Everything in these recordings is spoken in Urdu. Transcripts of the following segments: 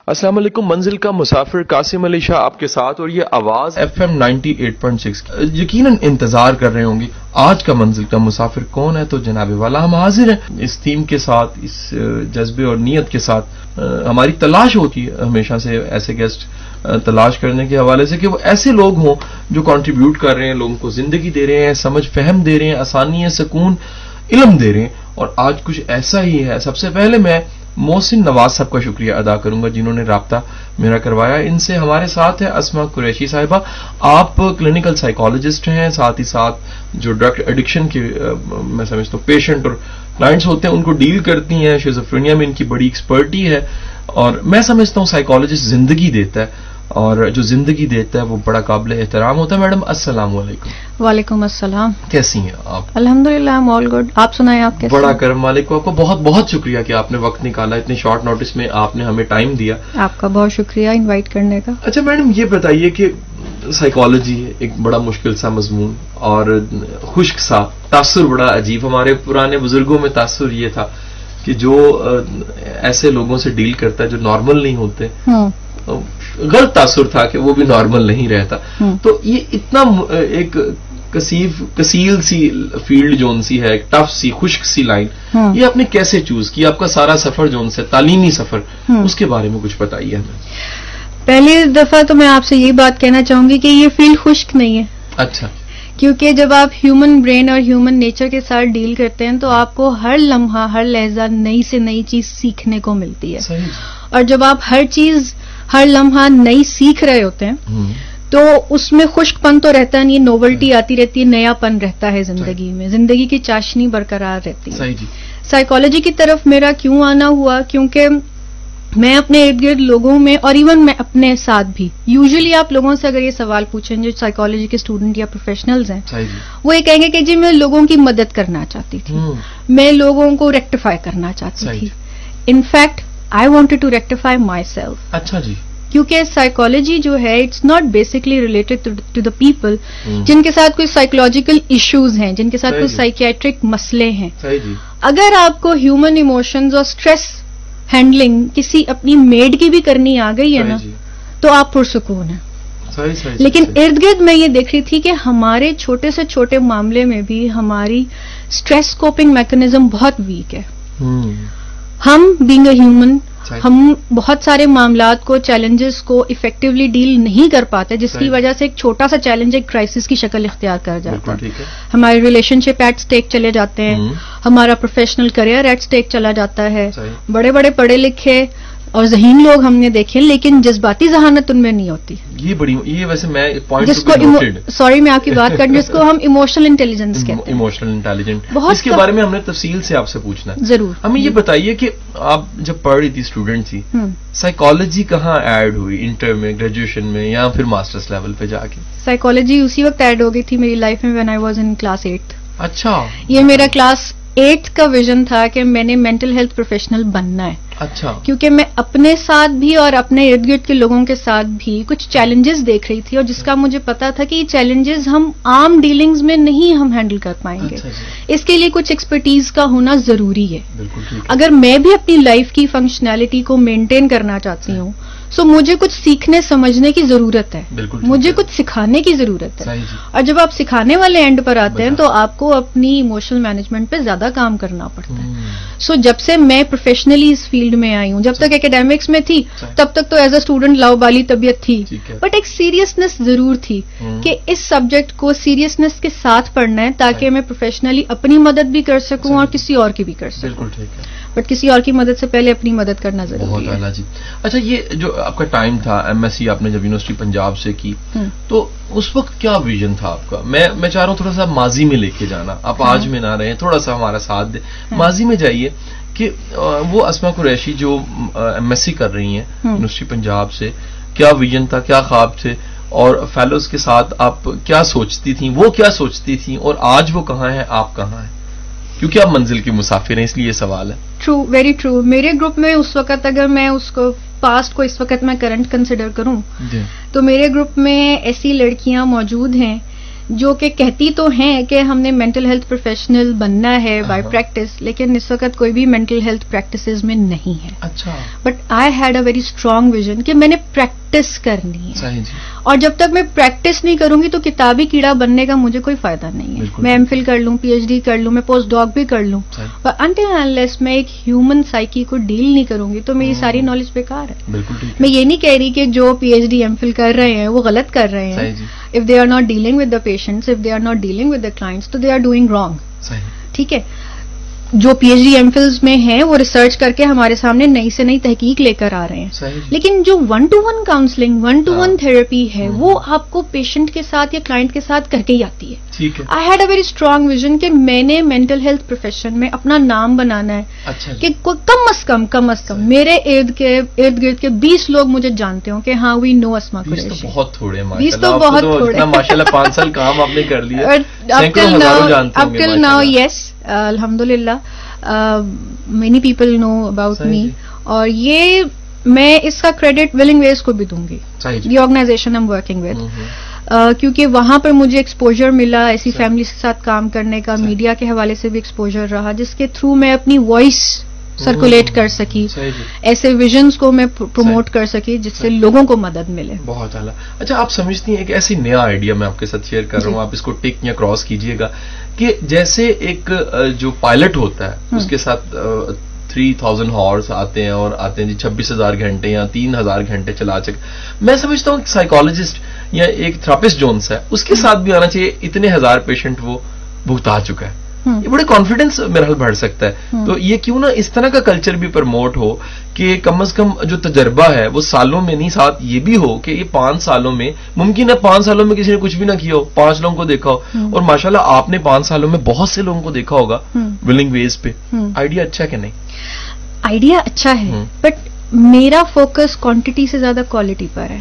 السلام علیکم. منزل کا مسافر قاسم علی شاہ آپ کے ساتھ, اور یہ آواز FM 98.6. یقیناً انتظار کر رہے ہوں گے آج کا منزل کا مسافر کون ہے. تو جناب والا ہم حاضر ہیں اس تھیم کے ساتھ, اس جذبے اور نیت کے ساتھ. ہماری تلاش ہوتی ہے ہمیشہ سے ایسے گیسٹ تلاش کرنے کے حوالے سے کہ وہ ایسے لوگ ہوں جو کنٹریبیوٹ کر رہے ہیں, لوگوں کو زندگی دے رہے ہیں, سمجھ فہم دے رہے ہیں, آسانی سکون علم دے رہے ہیں. اور آج کچھ ایسا ہی ہے. سب سے پہلے میں محسن نواز صاحب کا شکریہ ادا کروں گا جنہوں نے رابطہ میرا کروایا. ان سے ہمارے ساتھ ہے اسما قریشی صاحبہ. آپ کلینکل سائیکالوجسٹ ہیں, ساتھ ہی ساتھ جو ڈرگ ایڈکشن کے میں سمجھتا ہوں پیشنٹ اور کلائنٹس ہوتے ہیں ان کو ڈیل کرتی ہیں. شیزوفرینیا میں ان کی بڑی ایکسپرٹی ہے, اور میں سمجھتا ہوں سائیکالوجسٹ زندگی دیتا ہے, اور جو زندگی دیتا ہے وہ بڑا قابل احترام ہوتا ہے. میڈم السلام علیکم. وعلیکم السلام. کیسی ہیں آپ؟ الحمدللہ I'm all good. آپ سنائیں آپ کیسے؟ بڑا کرم مالک کو. آپ کو بہت بہت شکریہ کہ آپ نے وقت نکالا, اتنے شارٹ نوٹس میں آپ نے ہمیں ٹائم دیا. آپ کا بہت شکریہ انوائٹ کرنے کا. اچھا میڈم یہ بتائیے کہ سائیکالوجی ایک بڑا مشکل سا مضمون اور خشک سا, تاثر بڑا عجیب. ہمارے پرانے بزرگوں میں تاثر یہ تھا کہ جو ایسے لوگوں سے ڈیل کرتا ہے جو نارمل نہیں ہوتے, غلط تاثر تھا کہ وہ بھی نارمل نہیں رہتا. تو یہ اتنا ایک کثیل سی فیلڈ جون سی ہے, ایک ٹف سی خشک سی لائن, یہ آپ نے کیسے چوز کی؟ آپ کا سارا سفر جون سے تعلیمی سفر, اس کے بارے میں کچھ بتائیے ہمیں. پہلی دفعہ تو میں آپ سے یہ بات کہنا چاہوں گی کہ یہ فیلڈ خشک نہیں ہے. اچھا. کیونکہ جب آپ ہیومن برین اور ہیومن نیچر کے ساتھ ڈیل کرتے ہیں تو آپ کو ہر لمحہ ہر لہجہ نئی سے نئی چیز سیکھنے کو ملتی ہے. اور جب آپ ہر لمحہ نئی سیکھ رہے ہوتے ہیں تو اس میں خشک پن تو رہتا نہیں, نوولٹی آتی رہتی ہے, نیا پن رہتا ہے زندگی میں, زندگی کی چاشنی برقرار رہتی ہے. سائیکالوجی کی طرف میرا کیوں آنا ہوا, کیونکہ میں اپنے ارد گرد لوگوں میں اور ایون میں اپنے ساتھ بھی, یوزلی آپ لوگوں سے اگر یہ سوال پوچھیں جو سائیکالوجی کے اسٹوڈنٹ یا پروفیشنلز ہیں, وہ یہ کہیں گے کہ جی میں لوگوں کی مدد کرنا چاہتی تھی, میں لوگوں کو ریکٹیفائی کرنا چاہتی تھی. In fact I wanted to rectify myself. اچھا جی. کیونکہ سائیکالوجی جو ہے it's not basically related to the people جن کے ساتھ کوئی سائیکولوجیکل ایشوز ہیں, جن کے ساتھ کوئی سائیکیاٹرک مسئلے ہیں. اگر آپ کو ہیومن ایموشنز اور اسٹریس ہینڈلنگ کسی اپنی میڈ کی بھی کرنی آ گئی ہے نا, تو آپ پرسکون ہیں. لیکن ارد گرد میں یہ دیکھ رہی تھی کہ ہمارے چھوٹے سے چھوٹے معاملے میں بھی ہماری اسٹریس کوپنگ میکنزم بہت ویک ہے. ہم بینگ اے ہیومن, ہم بہت سارے معاملات کو, چیلنجز کو افیکٹولی ڈیل نہیں کر پاتے, جس کی وجہ سے ایک چھوٹا سا چیلنج ایک کرائسس کی شکل اختیار کر جاتا ہے. ہمارے ریلیشن شپ ایٹ سٹیک چلے جاتے ہیں, ہمارا پروفیشنل کریئر ایٹ سٹیک چلا جاتا ہے. بڑے بڑے پڑھے لکھے اور ذہین لوگ ہم نے دیکھے, لیکن جذباتی ذہانت ان میں نہیں ہوتی. یہ ویسے میں جس کو سوری میں آپ کی بات کروں, جس کو ہم ایموشنل انٹیلیجنس کہتے ہیں. ایموشنل انٹیلیجنٹ, اس کے بارے میں ہم نے تفصیل سے آپ سے پوچھنا ہے. ضرور. ہمیں یہ بتائیے کہ آپ جب پڑھ رہی تھی, اسٹوڈنٹ تھی, سائیکالوجی کہاں ایڈ ہوئی, انٹر میں, گریجویشن میں, یا پھر ماسٹرس لیول پہ جا کے؟ سائیکالوجی اسی وقت ایڈ ہو گئی تھی میری لائف میں when I was in class 8. اچھا. یہ میرا کلاس 8 کا ویژن تھا کہ میں نے مینٹل ہیلتھ پروفیشنل بننا ہے. اچھا. کیونکہ میں اپنے ساتھ بھی اور اپنے ارد گرد کے لوگوں کے ساتھ بھی کچھ چیلنجز دیکھ رہی تھی, اور جس کا مجھے پتا تھا کہ یہ چیلنجز ہم عام ڈیلنگز میں نہیں ہم ہینڈل کر پائیں گے. اس کے لیے کچھ ایکسپرٹیز کا ہونا ضروری ہے. اگر میں بھی اپنی لائف کی فنکشنالٹی کو مینٹین کرنا چاہتی ہوں, سو مجھے کچھ سیکھنے سمجھنے کی ضرورت ہے, مجھے کچھ سکھانے کی ضرورت ہے. اور جب آپ سکھانے والے اینڈ پر آتے ہیں تو آپ کو اپنی ایموشنل مینجمنٹ پہ زیادہ کام کرنا پڑتا ہے. سو جب سے میں پروفیشنلی اس فیلڈ میں آئی ہوں, جب تک اکیڈیمکس میں تھی تب تک تو ایز اے اسٹوڈنٹ لاؤبالی طبیعت تھی, بٹ ایک سیریسنس ضرور تھی کہ اس سبجیکٹ کو سیریسنس کے ساتھ پڑھنا ہے تاکہ میں پروفیشنلی اپنی مدد بھی کر سکوں اور کسی اور کی بھی کر سکوں. بٹ کسی اور کی مدد سے پہلے اپنی مدد کرنا ضروری ہے. اچھا, یہ جو آپ کا ٹائم تھا, MSc آپ نے جب یونیورسٹی پنجاب سے کی, تو اس وقت کیا ویژن تھا آپ کا؟ میں چاہ رہا ہوں تھوڑا سا ماضی میں لے کے جانا, آپ آج میں نہ رہیں, تھوڑا سا ہمارا ساتھ دیں, ماضی میں جائیے کہ وہ اسما قریشی جو MSc کر رہی ہیں یونیورسٹی پنجاب سے, کیا ویژن تھا, کیا خواب تھے, اور فیلوز کے ساتھ آپ کیا سوچتی تھیں, وہ کیا سوچتی تھیں, اور آج وہ کہاں ہیں, آپ کہاں ہیں؟ کیونکہ آپ منزل کے مسافر ہیں, اس لیے یہ سوال ہے. True, very true. میرے گروپ میں اس وقت, اگر میں اس کو پاسٹ کو اس وقت میں کرنٹ کنسیڈر کروں, تو میرے گروپ میں ایسی لڑکیاں موجود ہیں جو کہ کہتی تو ہیں کہ ہم نے مینٹل ہیلتھ پروفیشنل بننا ہے بائی پریکٹس، لیکن اس وقت کوئی بھی مینٹل ہیلتھ پریکٹسز میں نہیں ہے. اچھا. But I had a very strong vision کہ میں نے پریکٹس کرنی ہے، اور جب تک میں پریکٹس نہیں کروں گی تو کتابی کیڑا بننے کا مجھے کوئی فائدہ نہیں ہے. میں ایم فل کر لوں، پی ایچ ڈی کر لوں، میں پوسٹ ڈاک بھی کر لوں، پر انٹل انلیس میں ایک ہیومن سائیکی کو ڈیل نہیں کروں گی تو میری ساری نالج بیکار ہے. میں یہ نہیں کہہ رہی کہ جو P H D M Phil کر رہے ہیں وہ غلط کر رہے ہیں. If they are not dealing with the patients, if they are not dealing with the clients, تو دے آر ڈوئنگ رانگ. ٹھیک ہے. جو P H D M Phils میں ہیں وہ ریسرچ کر کے ہمارے سامنے نئی سے نئی تحقیق لے کر آ رہے ہیں، لیکن جو 1-to-1 کاؤنسلنگ 1-to-1 تھراپی ہے وہ آپ کو پیشنٹ کے ساتھ یا کلائنٹ کے ساتھ کر کے ہی آتی ہے. I had a very strong vision کہ میں نے مینٹل ہیلتھ پروفیشن میں اپنا نام بنانا ہے کہ کم از کم میرے ارد گرد کے 20 لوگ مجھے جانتے ہوں کہ ہاں وی نو اسما قریشی. 20 تو بہت تھوڑے ماشاءاللہ. 5 سال کام آپ نے کر لیا. اب ٹل ناؤ یس الحمدللہ many people know about me, اور یہ میں اس کا کریڈٹ ولنگ ویز کو بھی دوں گی، the organization I am working with, کیونکہ وہاں پر مجھے ایکسپوجر ملا ایسی فیملیز کے ساتھ کام کرنے کا. میڈیا کے حوالے سے بھی ایکسپوجر رہا جس کے تھرو میں اپنی وائس سرکولیٹ کر سکی، ایسے ویژنز کو میں پروموٹ کر سکی جس سے لوگوں کو مدد ملے. بہت اعلیٰ. اچھا آپ سمجھتی ہیں ایک ایسی نیا آئیڈیا میں آپ کے ساتھ شیئر کر رہا ہوں، آپ اس کو ٹک یا کراس کیجئے گا، کہ جیسے ایک جو پائلٹ ہوتا ہے اس کے ساتھ 3000 ہارس آتے ہیں اور آتے ہیں جی 26,000 گھنٹے یا 3,000 گھنٹے چلا چکے. میں سمجھتا ہوں سائیکالوجسٹ یا ایک تھراپسٹ جو ہے اس کے ساتھ بھی آنا چاہیے. اتنے ہزار پیشنٹ وہ بھگتا چکا ہے، یہ بڑے کانفیڈنس میرا حال بڑھ سکتا ہے. تو یہ کیوں نہ اس طرح کا کلچر بھی پروموٹ ہو کہ کم از کم جو تجربہ ہے وہ سالوں میں نہیں، ساتھ یہ بھی ہو کہ یہ 5 سالوں میں ممکن ہے 5 سالوں میں کسی نے کچھ بھی نہ کیا ہو، 5 لوگوں کو دیکھا ہو، اور ماشاءاللہ آپ نے 5 سالوں میں بہت سے لوگوں کو دیکھا ہوگا ولنگ ویز پہ. آئیڈیا اچھا ہے کہ نہیں؟ آئیڈیا اچھا ہے، بٹ میرا فوکس کوانٹٹی سے زیادہ کوالٹی پر ہے.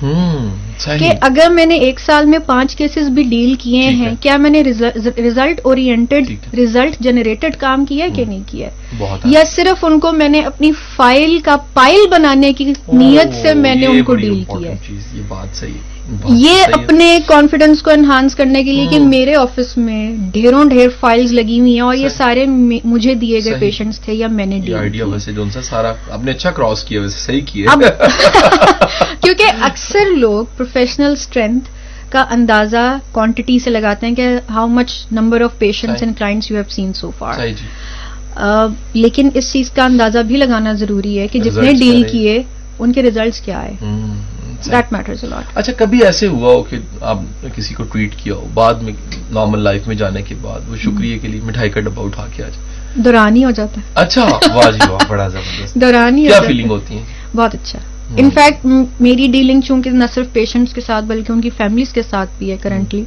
کہ اگر میں نے 1 سال میں 5 کیسز بھی ڈیل کیے ہیں، کیا میں نے ریزلٹ اورینٹڈ ریزلٹ جنریٹڈ کام کیا ہے کہ نہیں کیا ہے، یا صرف ان کو میں نے اپنی فائل کا پائل بنانے کی نیت سے میں نے ان کو ڈیل کیا ہے. یہ بات صحیح ہے. یہ اپنے کانفیڈنس کو انہانس کرنے کے لیے کہ میرے آفس میں ڈھیر فائلز لگی ہوئی ہیں اور یہ سارے مجھے دیے گئے پیشنٹس تھے یا میں نے ڈیل آئیڈیا کیا. ویسے جو سارا آپ نے اچھا کراس کیا، ویسے صحیح کیا. کیونکہ اکثر لوگ پروفیشنل اسٹرینتھ کا اندازہ کوانٹٹی سے لگاتے ہیں کہ how much number of patients and clients you have seen so for. لیکن اس چیز کا اندازہ بھی لگانا ضروری ہے کہ جتنے ڈیل کیے ان کے ریزلٹس کیا آئے. That matters a lot. اچھا کبھی ایسے ہوا ہو کہ آپ کسی کو ٹریٹ کیا ہو، بعد میں نارمل لائف میں جانے کے بعد وہ شکریہ کے لیے مٹھائی کا ڈبہ اٹھا کے آ جائے؟ دوران ہی ہو جاتا ہے. اچھا واہ جی واہ، بڑا زبردست. دوران ہی کیا فیلنگ ہوتی ہے؟ بہت اچھا. انفیکٹ میری ڈیلنگ چونکہ نہ صرف پیشنٹس کے ساتھ بلکہ ان کی فیملیز کے ساتھ بھی ہے کرنٹلی،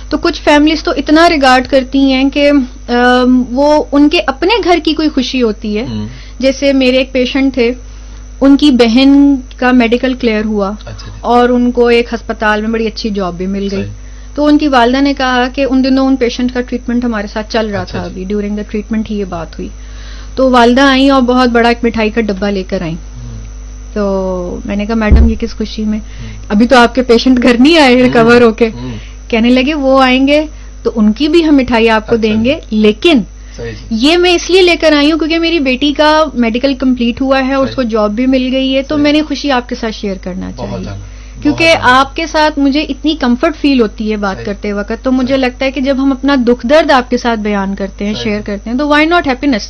تو کچھ فیملیز تو اتنا ریگارڈ کرتی ہیں کہ وہ ان کے اپنے گھر کی کوئی خوشی ہوتی ہے. جیسے میرے ایک پیشنٹ تھے، ان کی بہن کا میڈیکل کلیئر ہوا اور ان کو ایک ہسپتال میں بڑی اچھی جاب بھی مل گئی. تو ان کی والدہ نے کہا کہ ان دنوں ان پیشنٹ کا ٹریٹمنٹ ہمارے ساتھ چل رہا تھا، ابھی ڈیورنگ دا ٹریٹمنٹ ہی یہ بات ہوئی. تو والدہ آئیں اور بہت بڑا ایک مٹھائی کا ڈبہ لے کر آئیں. تو میں نے کہا میڈم یہ کس خوشی میں؟ ابھی تو آپ کے پیشنٹ گھر نہیں آئے ریکور ہو کے. کہنے لگے وہ آئیں گے تو ان کی بھی ہم مٹھائی آپ کو دیں گے، لیکن یہ میں اس لیے لے کر آئی ہوں کیونکہ میری بیٹی کا میڈیکل کمپلیٹ ہوا ہے اور اس کو جاب بھی مل گئی ہے، تو میں نے خوشی آپ کے ساتھ شیئر کرنا چاہیے. کیونکہ آپ کے ساتھ مجھے اتنی کمفرٹ فیل ہوتی ہے بات کرتے وقت، تو مجھے لگتا ہے کہ جب ہم اپنا دکھ درد آپ کے ساتھ بیان کرتے ہیں، شیئر کرتے ہیں، تو وائی ناٹ ہیپینس.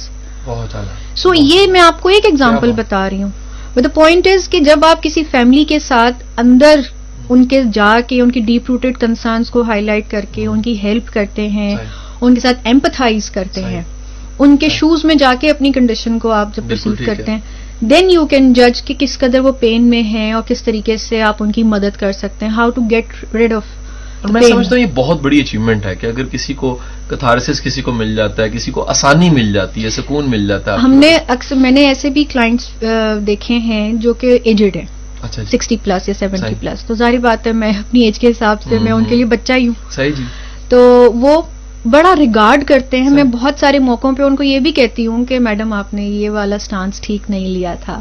سو یہ میں آپ کو ایک ایگزامپل بتا رہی ہوں. بٹ دا پوائنٹ از کہ جب آپ کسی فیملی کے ساتھ اندر ان کے جا کے ان کی ڈیپ روٹڈ کنسرنس کو ہائی لائٹ کر کے ان کی ہیلپ کرتے ہیں، ان کے ساتھ ایمپتھائز کرتے ہیں، ان کے شوز میں جا کے اپنی کنڈیشن کو آپ جب پرسیو کرتے ہیں، دین یو کین جج کہ کس قدر وہ پین میں ہیں اور کس طریقے سے آپ ان کی مدد کر سکتے ہیں، how to get rid of. میں سمجھتا ہوں یہ بہت بڑی اچیومنٹ ہے کہ اگر کسی کو کتھارسس کسی کو مل جاتا ہے، کسی کو آسانی مل جاتی ہے، سکون مل جاتا ہے. ہم نے اکثر میں نے ایسے بھی کلائنٹس دیکھے ہیں جو کہ ایجڈ ہیں، 60+ یا 70+، تو ظاہر بات ہے میں اپنی ایج کے حساب سے میں ان کے لیے بچہ ہی ہوں. صحیح جی. تو وہ بڑا ریگارڈ کرتے ہیں. میں بہت سارے موقعوں پہ ان کو یہ بھی کہتی ہوں کہ میڈم آپ نے یہ والا سٹانس ٹھیک نہیں لیا تھا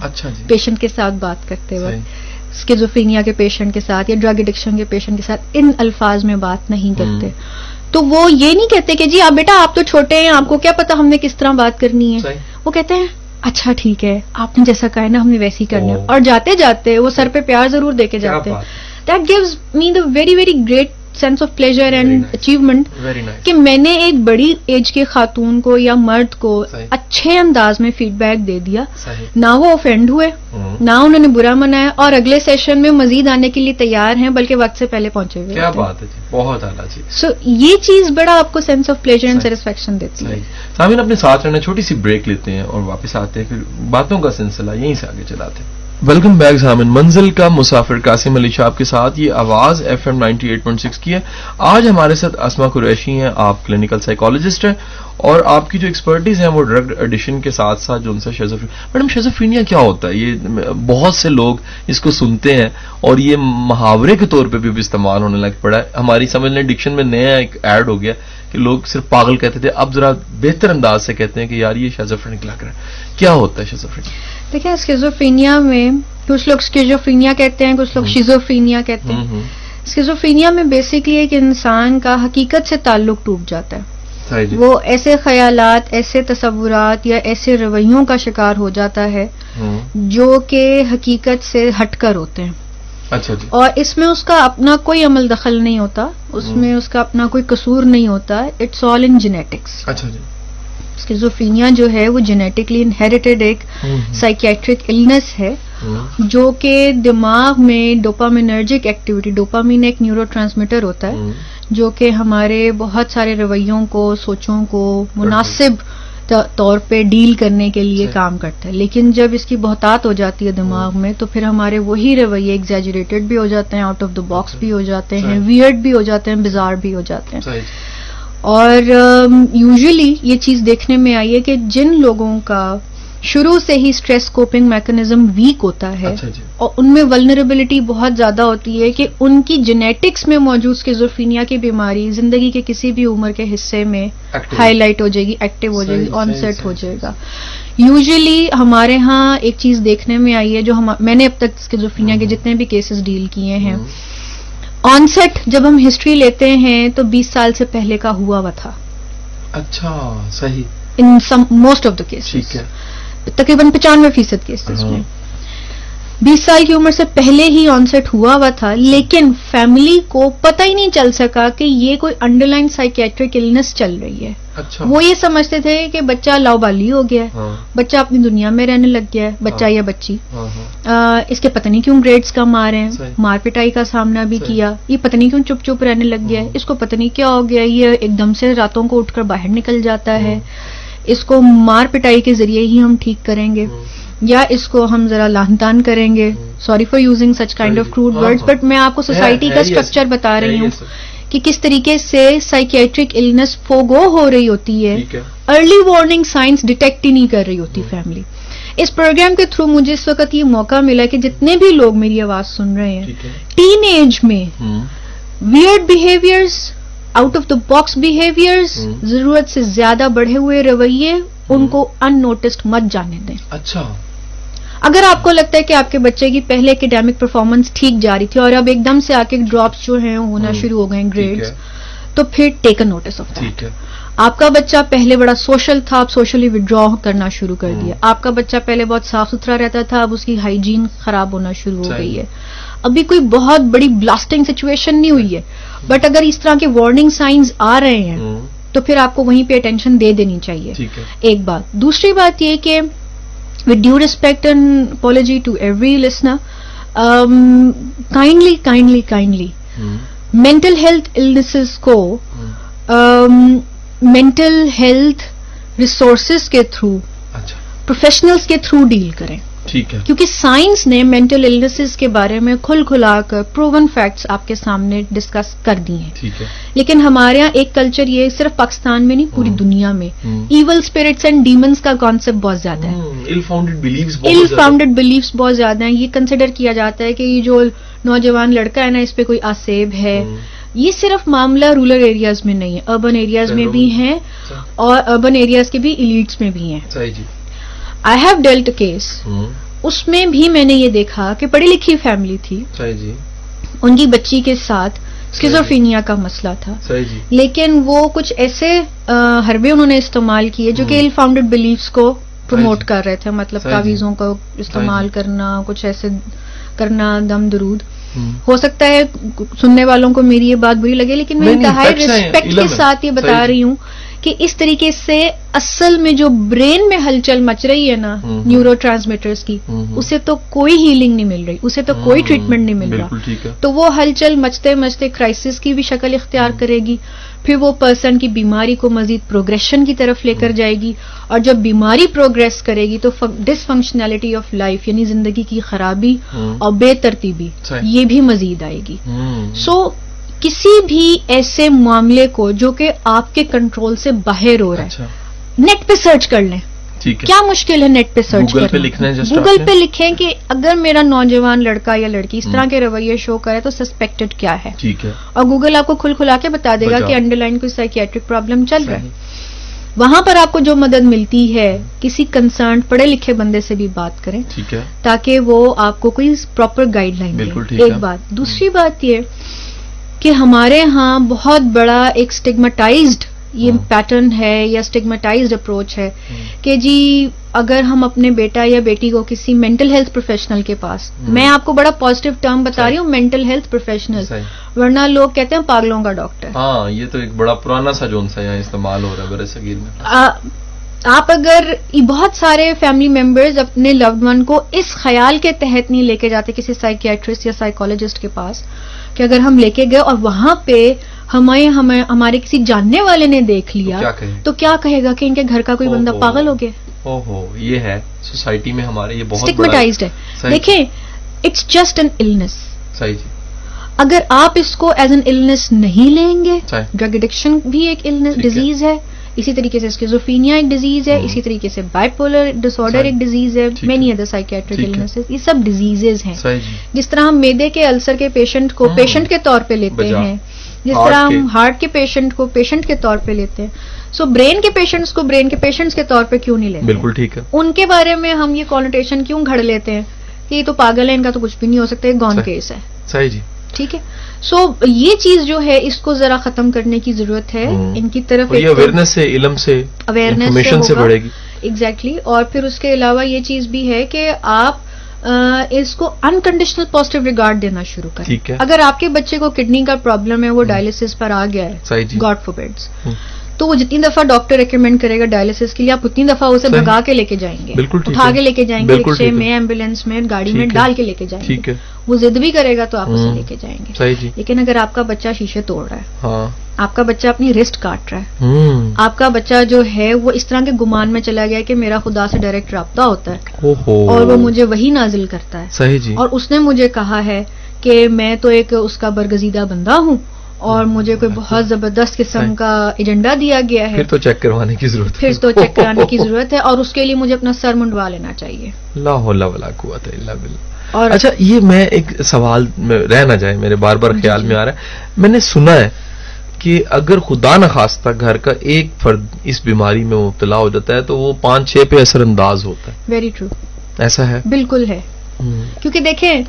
پیشنٹ کے ساتھ بات کرتے وقت. اسکیزوفرینیا کے پیشنٹ کے ساتھ یا ڈرگ ایڈکشن کے پیشنٹ کے ساتھ ان الفاظ میں بات نہیں کرتے. تو وہ یہ نہیں کہتے کہ جی آپ بیٹا آپ تو چھوٹے ہیں, آپ کو کیا پتا ہم نے کس طرح بات کرنی ہے. وہ کہتے ہیں اچھا ٹھیک ہے, آپ نے جیسا کہا ہے نا ہم نے ویسے ہی کرنا ہے. اور جاتے جاتے وہ سر پہ پیار ضرور دے کے جاتے ہیں. That gives me the very very great sense of pleasure and achievement کہ میں نے ایک بڑی ایج کے خاتون کو یا مرد کو اچھے انداز میں فیڈ بیک دے دیا, نہ وہ اوفینڈ ہوئے, نہ انہوں نے برا منایا, اور اگلے سیشن میں مزید آنے کے لیے تیار ہیں, بلکہ وقت سے پہلے پہنچے ہوئے. کیا بات ہے جی, بہت اعلیٰ جی. سو یہ چیز بڑا آپ کو sense of pleasure and satisfaction دیتی ہے. سامعین اپنے ساتھ رہنا, چھوٹی سی بریک لیتے ہیں اور واپس آتے ہیں, پھر باتوں کا سلسلہ یہیں سے آگے چلاتے ہیں. ویلکم بیک سامعین, منزل کا مسافر قاسم علی شاہ آپ کے ساتھ. یہ آواز FM 98.6 کی ہے. آج ہمارے ساتھ اسما قریشی ہیں, آپ کلینکل سائیکالوجسٹ ہیں, اور آپ کی جو ایکسپرٹیز ہیں وہ ڈرگ ایڈکشن کے ساتھ ساتھ جو ان سے میڈم شیزوفرینیا کیا ہوتا ہے؟ یہ بہت سے لوگ اس کو سنتے ہیں اور یہ محاورے کے طور پہ بھی استعمال ہونے لگ پڑا ہے. ہماری سمجھ لیں ڈکشن میں نیا ایک ایڈ ہو گیا کہ لوگ صرف پاگل کہتے تھے, اب ذرا بہتر انداز سے کہتے ہیں کہ یار یہ شیزوفرینک لگ رہا ہے. کیا ہوتا ہے شیزوفرینیا؟ دیکھیں اسکیزوفرینیا میں کچھ لوگ اسکیزوفرینیا کہتے ہیں, کچھ لوگ شیزوفرینیا کہتے ہیں. اسکیزوفرینیا میں بیسکلی ایک انسان کا حقیقت سے تعلق ٹوٹ جاتا ہے. وہ ایسے خیالات, ایسے تصورات یا ایسے رویوں کا شکار ہو جاتا ہے جو کہ حقیقت سے ہٹ کر ہوتے ہیں. اچھا جی. اور اس میں اس کا اپنا کوئی عمل دخل نہیں ہوتا, اس میں اس کا اپنا کوئی قصور نہیں ہوتا. It's all in genetics. اچھا جی. اسکیزوفرینیا جو ہے وہ جینیٹکلی انہیریٹڈ ایک سائکیٹرک النس ہے جو کہ دماغ میں ڈوپامینرجک ایکٹیویٹی, ڈوپامین ایک نیورو ٹرانسمیٹر ہوتا ہے جو کہ ہمارے بہت سارے رویوں کو, سوچوں کو مناسب طور پہ ڈیل کرنے کے لیے کام کرتا ہے. لیکن جب اس کی بہتات ہو جاتی ہے دماغ میں تو پھر ہمارے وہی رویے ایگزیجریٹڈ بھی ہو جاتے ہیں, آؤٹ آف دا باکس بھی ہو جاتے ہیں, ویئرڈ بھی ہو جاتے ہیں, بزار بھی ہو جاتے ہیں. اور یوزلی یہ چیز دیکھنے میں آئی ہے کہ جن لوگوں کا شروع سے ہی اسٹریس کوپنگ میکنزم ویک ہوتا ہے اور ان میں ولنریبلٹی بہت زیادہ ہوتی ہے کہ ان کی جینیٹکس میں موجود اسکیزوفرینیا کی بیماری زندگی کے کسی بھی عمر کے حصے میں ہائی لائٹ ہو جائے گی, ایکٹیو ہو جائے گی, آن سیٹ ہو جائے گا. یوزلی ہمارے ہاں ایک چیز دیکھنے میں آئی ہے جو میں نے اب تک اسکیزوفرینیا کے جتنے بھی کیسز ڈیل کیے ہیں, آن سیٹ جب ہم ہسٹری لیتے ہیں تو 20 سال سے پہلے کا ہوا ہوا تھا. اچھا صحیح. In most of the cases تقریباً 95% کیسز میں 20 سال کی عمر سے پہلے ہی آن سیٹ ہوا ہوا تھا, لیکن فیملی کو پتہ ہی نہیں چل سکا کہ یہ کوئی انڈر لائن سائکیٹرک النس چل رہی ہے. اچھا. وہ یہ سمجھتے تھے کہ بچہ لاؤبالی ہو گیا ہے, بچہ اپنی دنیا میں رہنے لگ گیا ہے, بچہ یا بچی, اس کے پتہ نہیں کیوں گریڈز کم آ رہے ہیں, مار پٹائی کا سامنا بھی کیا, یہ پتہ نہیں کیوں چپ چپ رہنے لگ گیا ہے, اس کو پتہ نہیں کیا ہو گیا, یہ ایک دم سے راتوں کو اٹھ کر باہر نکل جاتا ہے, اس کو مار پٹائی کے ذریعے ہی ہم ٹھیک کریں گے یا اس کو ہم ذرا لہن تان کریں گے. Sorry for using such kind of crude words, but میں آپ کو سوسائٹی کا اسٹرکچر بتا رہی ہوں کہ کس طریقے سے سائکیٹرک النس فوگو ہو رہی ہوتی ہے, ارلی وارننگ سائنس ڈیٹیکٹ ہی نہیں کر رہی ہوتی فیملی. اس پروگرام کے تھرو مجھے اس وقت یہ موقع ملا کہ جتنے بھی لوگ میری آواز سن رہے ہیں, ٹین ایج میں weird behaviours, out of the box behaviours, ضرورت سے زیادہ بڑھے ہوئے رویے, ان کو ان نوٹسڈ مت جانے دیں. اچھا. اگر آپ کو لگتا ہے کہ آپ کے بچے کی پہلے اکیڈیمک پرفارمنس ٹھیک جاری تھی اور اب ایک دم سے آ کے ڈراپس جو ہیں ہونا شروع ہو گئے گریڈز, تو پھر ٹیک اے نوٹس آف دیٹ. آپ کا بچہ پہلے بڑا سوشل تھا, اب سوشلی وڈرا کرنا شروع کر دیا. آپ کا بچہ پہلے بہت صاف ستھرا رہتا تھا, اب اس کی ہائیجین خراب ہونا شروع ہو گئی ہے. ابھی کوئی بہت بڑی بلاسٹنگ سچویشن نہیں ہوئی ہے, بٹ اگر اس طرح کے وارننگ سائنز آ رہے ہیں تو پھر آپ کو وہیں پہ اٹینشن دے دینی چاہیے. ایک بات. دوسری بات یہ کہ with due respect and apology to every listener, kindly mental health illnesses کو mental health resources کے through, professionals کے through ڈیل کریں. ٹھیک ہے. کیونکہ سائنس نے مینٹل النسز کے بارے میں کھل کھلا کر پروون فیکٹس آپ کے سامنے ڈسکس کر دی ہیں. ٹھیک ہے. لیکن ہمارے یہاں ایک کلچر یہ صرف پاکستان میں نہیں پوری دنیا میں ایول اسپرٹس اینڈ ڈیمنس کا کانسیپٹ بہت زیادہ ہے. ill founded beliefs بہت زیادہ ہیں. یہ کنسیڈر کیا جاتا ہے کہ یہ جو نوجوان لڑکا ہے نا, اس پہ کوئی آسیب ہے. یہ صرف معاملہ رورل ایریاز میں نہیں ہے, اربن ایریاز میں بھی ہیں اور اربن ایریاز کے بھی ایلیٹس میں بھی ہیں. صحیح جی. I have dealt a case اس میں بھی میں نے یہ دیکھا کہ پڑھی لکھی فیملی تھی جی، ان کی بچی کے ساتھ اسکیزوفرینیا کا مسئلہ تھا جی، لیکن وہ کچھ ایسے حربے انہوں نے استعمال کیے جو کہ ill founded beliefs کو پروموٹ کر رہے تھے، مطلب تعویذوں کو استعمال کرنا، کچھ ایسے کرنا، دم درود. ہو سکتا ہے سننے والوں کو میری یہ بات بری لگے، لیکن میں انتہائی ریسپیکٹ کے ساتھ یہ بتا رہی ہوں کہ اس طریقے سے اصل میں جو برین میں ہلچل مچ رہی ہے نا نیورو ٹرانسمیٹرز کی، اسے تو کوئی ہیلنگ نہیں مل رہی، اسے تو کوئی ٹریٹمنٹ نہیں مل رہا. تو وہ ہلچل مچتے مچتے کرائسس کی بھی شکل اختیار کرے گی، پھر وہ پرسن کی بیماری کو مزید پروگریشن کی طرف لے کر جائے گی، اور جب بیماری پروگریس کرے گی تو ڈس فنکشنلٹی آف لائف یعنی زندگی کی خرابی اور بے ترتیبی یہ بھی مزید آئے گی. سو کسی بھی ایسے معاملے کو جو کہ آپ کے کنٹرول سے باہر ہو رہا ہے، نیٹ پہ سرچ کر لیں. کیا مشکل ہے نیٹ پہ سرچ کرنا؟ گوگل پہ لکھیں کہ اگر میرا نوجوان لڑکا یا لڑکی اس طرح کے رویے شو کرے تو سسپیکٹڈ کیا ہے، اور گوگل آپ کو کھلا کے بتا دے گا کہ انڈر لائن کوئی سائکیاٹرک پرابلم چل رہا ہے. وہاں پر آپ کو جو مدد ملتی ہے کسی کنسرن پڑھے لکھے بندے سے بھی بات کریں تاکہ وہ آپ کو کوئی پراپر گائیڈ لائن دے. ایک بات. دوسری بات یہ کہ ہمارے ہاں بہت بڑا ایک سٹگماٹائزڈ یہ پیٹرن ہے یا سٹگماٹائزڈ اپروچ ہے کہ جی اگر ہم اپنے بیٹا یا بیٹی کو کسی مینٹل ہیلتھ پروفیشنل کے پاس، میں آپ کو بڑا پازیٹیو ٹرم بتا رہی ہوں مینٹل ہیلتھ پروفیشنل، ورنہ لوگ کہتے ہیں پاگلوں کا ڈاکٹر. ہاں یہ تو ایک بڑا پرانا سا جون سا یہاں استعمال ہو رہا ہے برصغیر میں. آپ اگر بہت سارے فیملی ممبرز اپنے لوڈ ون کو اس خیال کے تحت نہیں لے کے جاتے کسی سائکیاٹرسٹ یا سائیکالوجسٹ کے پاس کہ اگر ہم لے کے گئے اور وہاں پہ ہمارے کسی جاننے والے نے دیکھ لیا تو کیا کہے گا کہ ان کے گھر کا کوئی بندہ پاگل ہو گیا. یہ ہے سوسائٹی میں ہمارے یہ بہت اسٹگماٹائزڈ ہے. دیکھیں اٹس جسٹ این النس. اگر آپ اس کو ایز این النس نہیں لیں گے، ڈرگ ایڈکشن بھی ایک النس ڈیزیز ہے، اسی طریقے سے اسکیزوفرینیا ایک ڈیزیز ہے، اسی طریقے سے بائیپولر ڈس آرڈر ایک ڈیزیز ہے، مینی ادر سائیکیٹرک النسز، یہ سب ڈیزیزز ہیں. جس طرح ہم میدے کے السر کے پیشنٹ کو پیشنٹ کے طور پہ لیتے ہیں، جس طرح ہم ہارٹ کے پیشنٹ کو پیشنٹ کے طور پہ لیتے ہیں، سو برین کے پیشنٹس کو برین کے پیشنٹس کے طور پہ کیوں نہیں لیتے؟ بالکل ٹھیک ہے. ان کے بارے میں ہم یہ کونوٹیشن کیوں گھڑ لیتے ہیں کہ یہ تو پاگل ہے، ان کا تو کچھ بھی نہیں ہو سکتا، یہ گون کیس ہے. صحیح جی. ٹھیک ہے. سو یہ چیز جو ہے اس کو ذرا ختم کرنے کی ضرورت ہے. ان کی طرف اویئرنیس سے، علم سے، انفارمیشن سے بڑھے گی. ایگزیکٹلی. اور پھر اس کے علاوہ یہ چیز بھی ہے کہ آپ اس کو انکنڈیشنل پازیٹیو ریگارڈ دینا شروع کریں. اگر آپ کے بچے کو کڈنی کا پرابلم ہے، وہ ڈائلسس پر آ گیا ہے، گاڈ فوربڈز، تو وہ جتنی دفعہ ڈاکٹر ریکمینڈ کرے گا ڈائلسس کے لیے، آپ اتنی دفعہ اسے بھگا کے لے کے جائیں گے، اٹھا کے لے کے جائیں گے، رکشے میں، ایمبولینس میں، گاڑی میں ڈال کے لے کے جائیں گے. وہ ضد بھی کرے گا تو آپ اسے لے کے جائیں گے. لیکن اگر آپ کا بچہ شیشے توڑ رہا ہے، آپ کا بچہ اپنی رسٹ کاٹ رہا ہے، آپ کا بچہ جو ہے وہ اس طرح کے گمان میں چلا گیا کہ میرا خدا سے ڈائریکٹ رابطہ ہوتا ہے اور وہ مجھے وہی نازل کرتا ہے، اور اس نے مجھے کہا ہے کہ میں تو ایک اس کا برگزیدہ بندہ ہوں اور مجھے کوئی بہت زبردست قسم کا ایجنڈا دیا گیا ہے، پھر تو چیک کروانے کی ضرورت ہے، پھر تو چیک کرانے کی ضرورت ہے، اور اس کے لیے مجھے اپنا سر منڈوا لینا چاہیے. لا حول ولا قوت الا باللہ. اور اچھا یہ میں ایک سوال رہ نہ جائے میرے بار بار خیال میں آ رہا ہے، میں نے سنا ہے کہ اگر خدا نخواستہ گھر کا ایک فرد اس بیماری میں مبتلا ہو جاتا ہے تو وہ 5-6 پہ اثر انداز ہوتا ہے. Very true. ایسا ہے؟ بالکل ہے. کیونکہ دیکھیں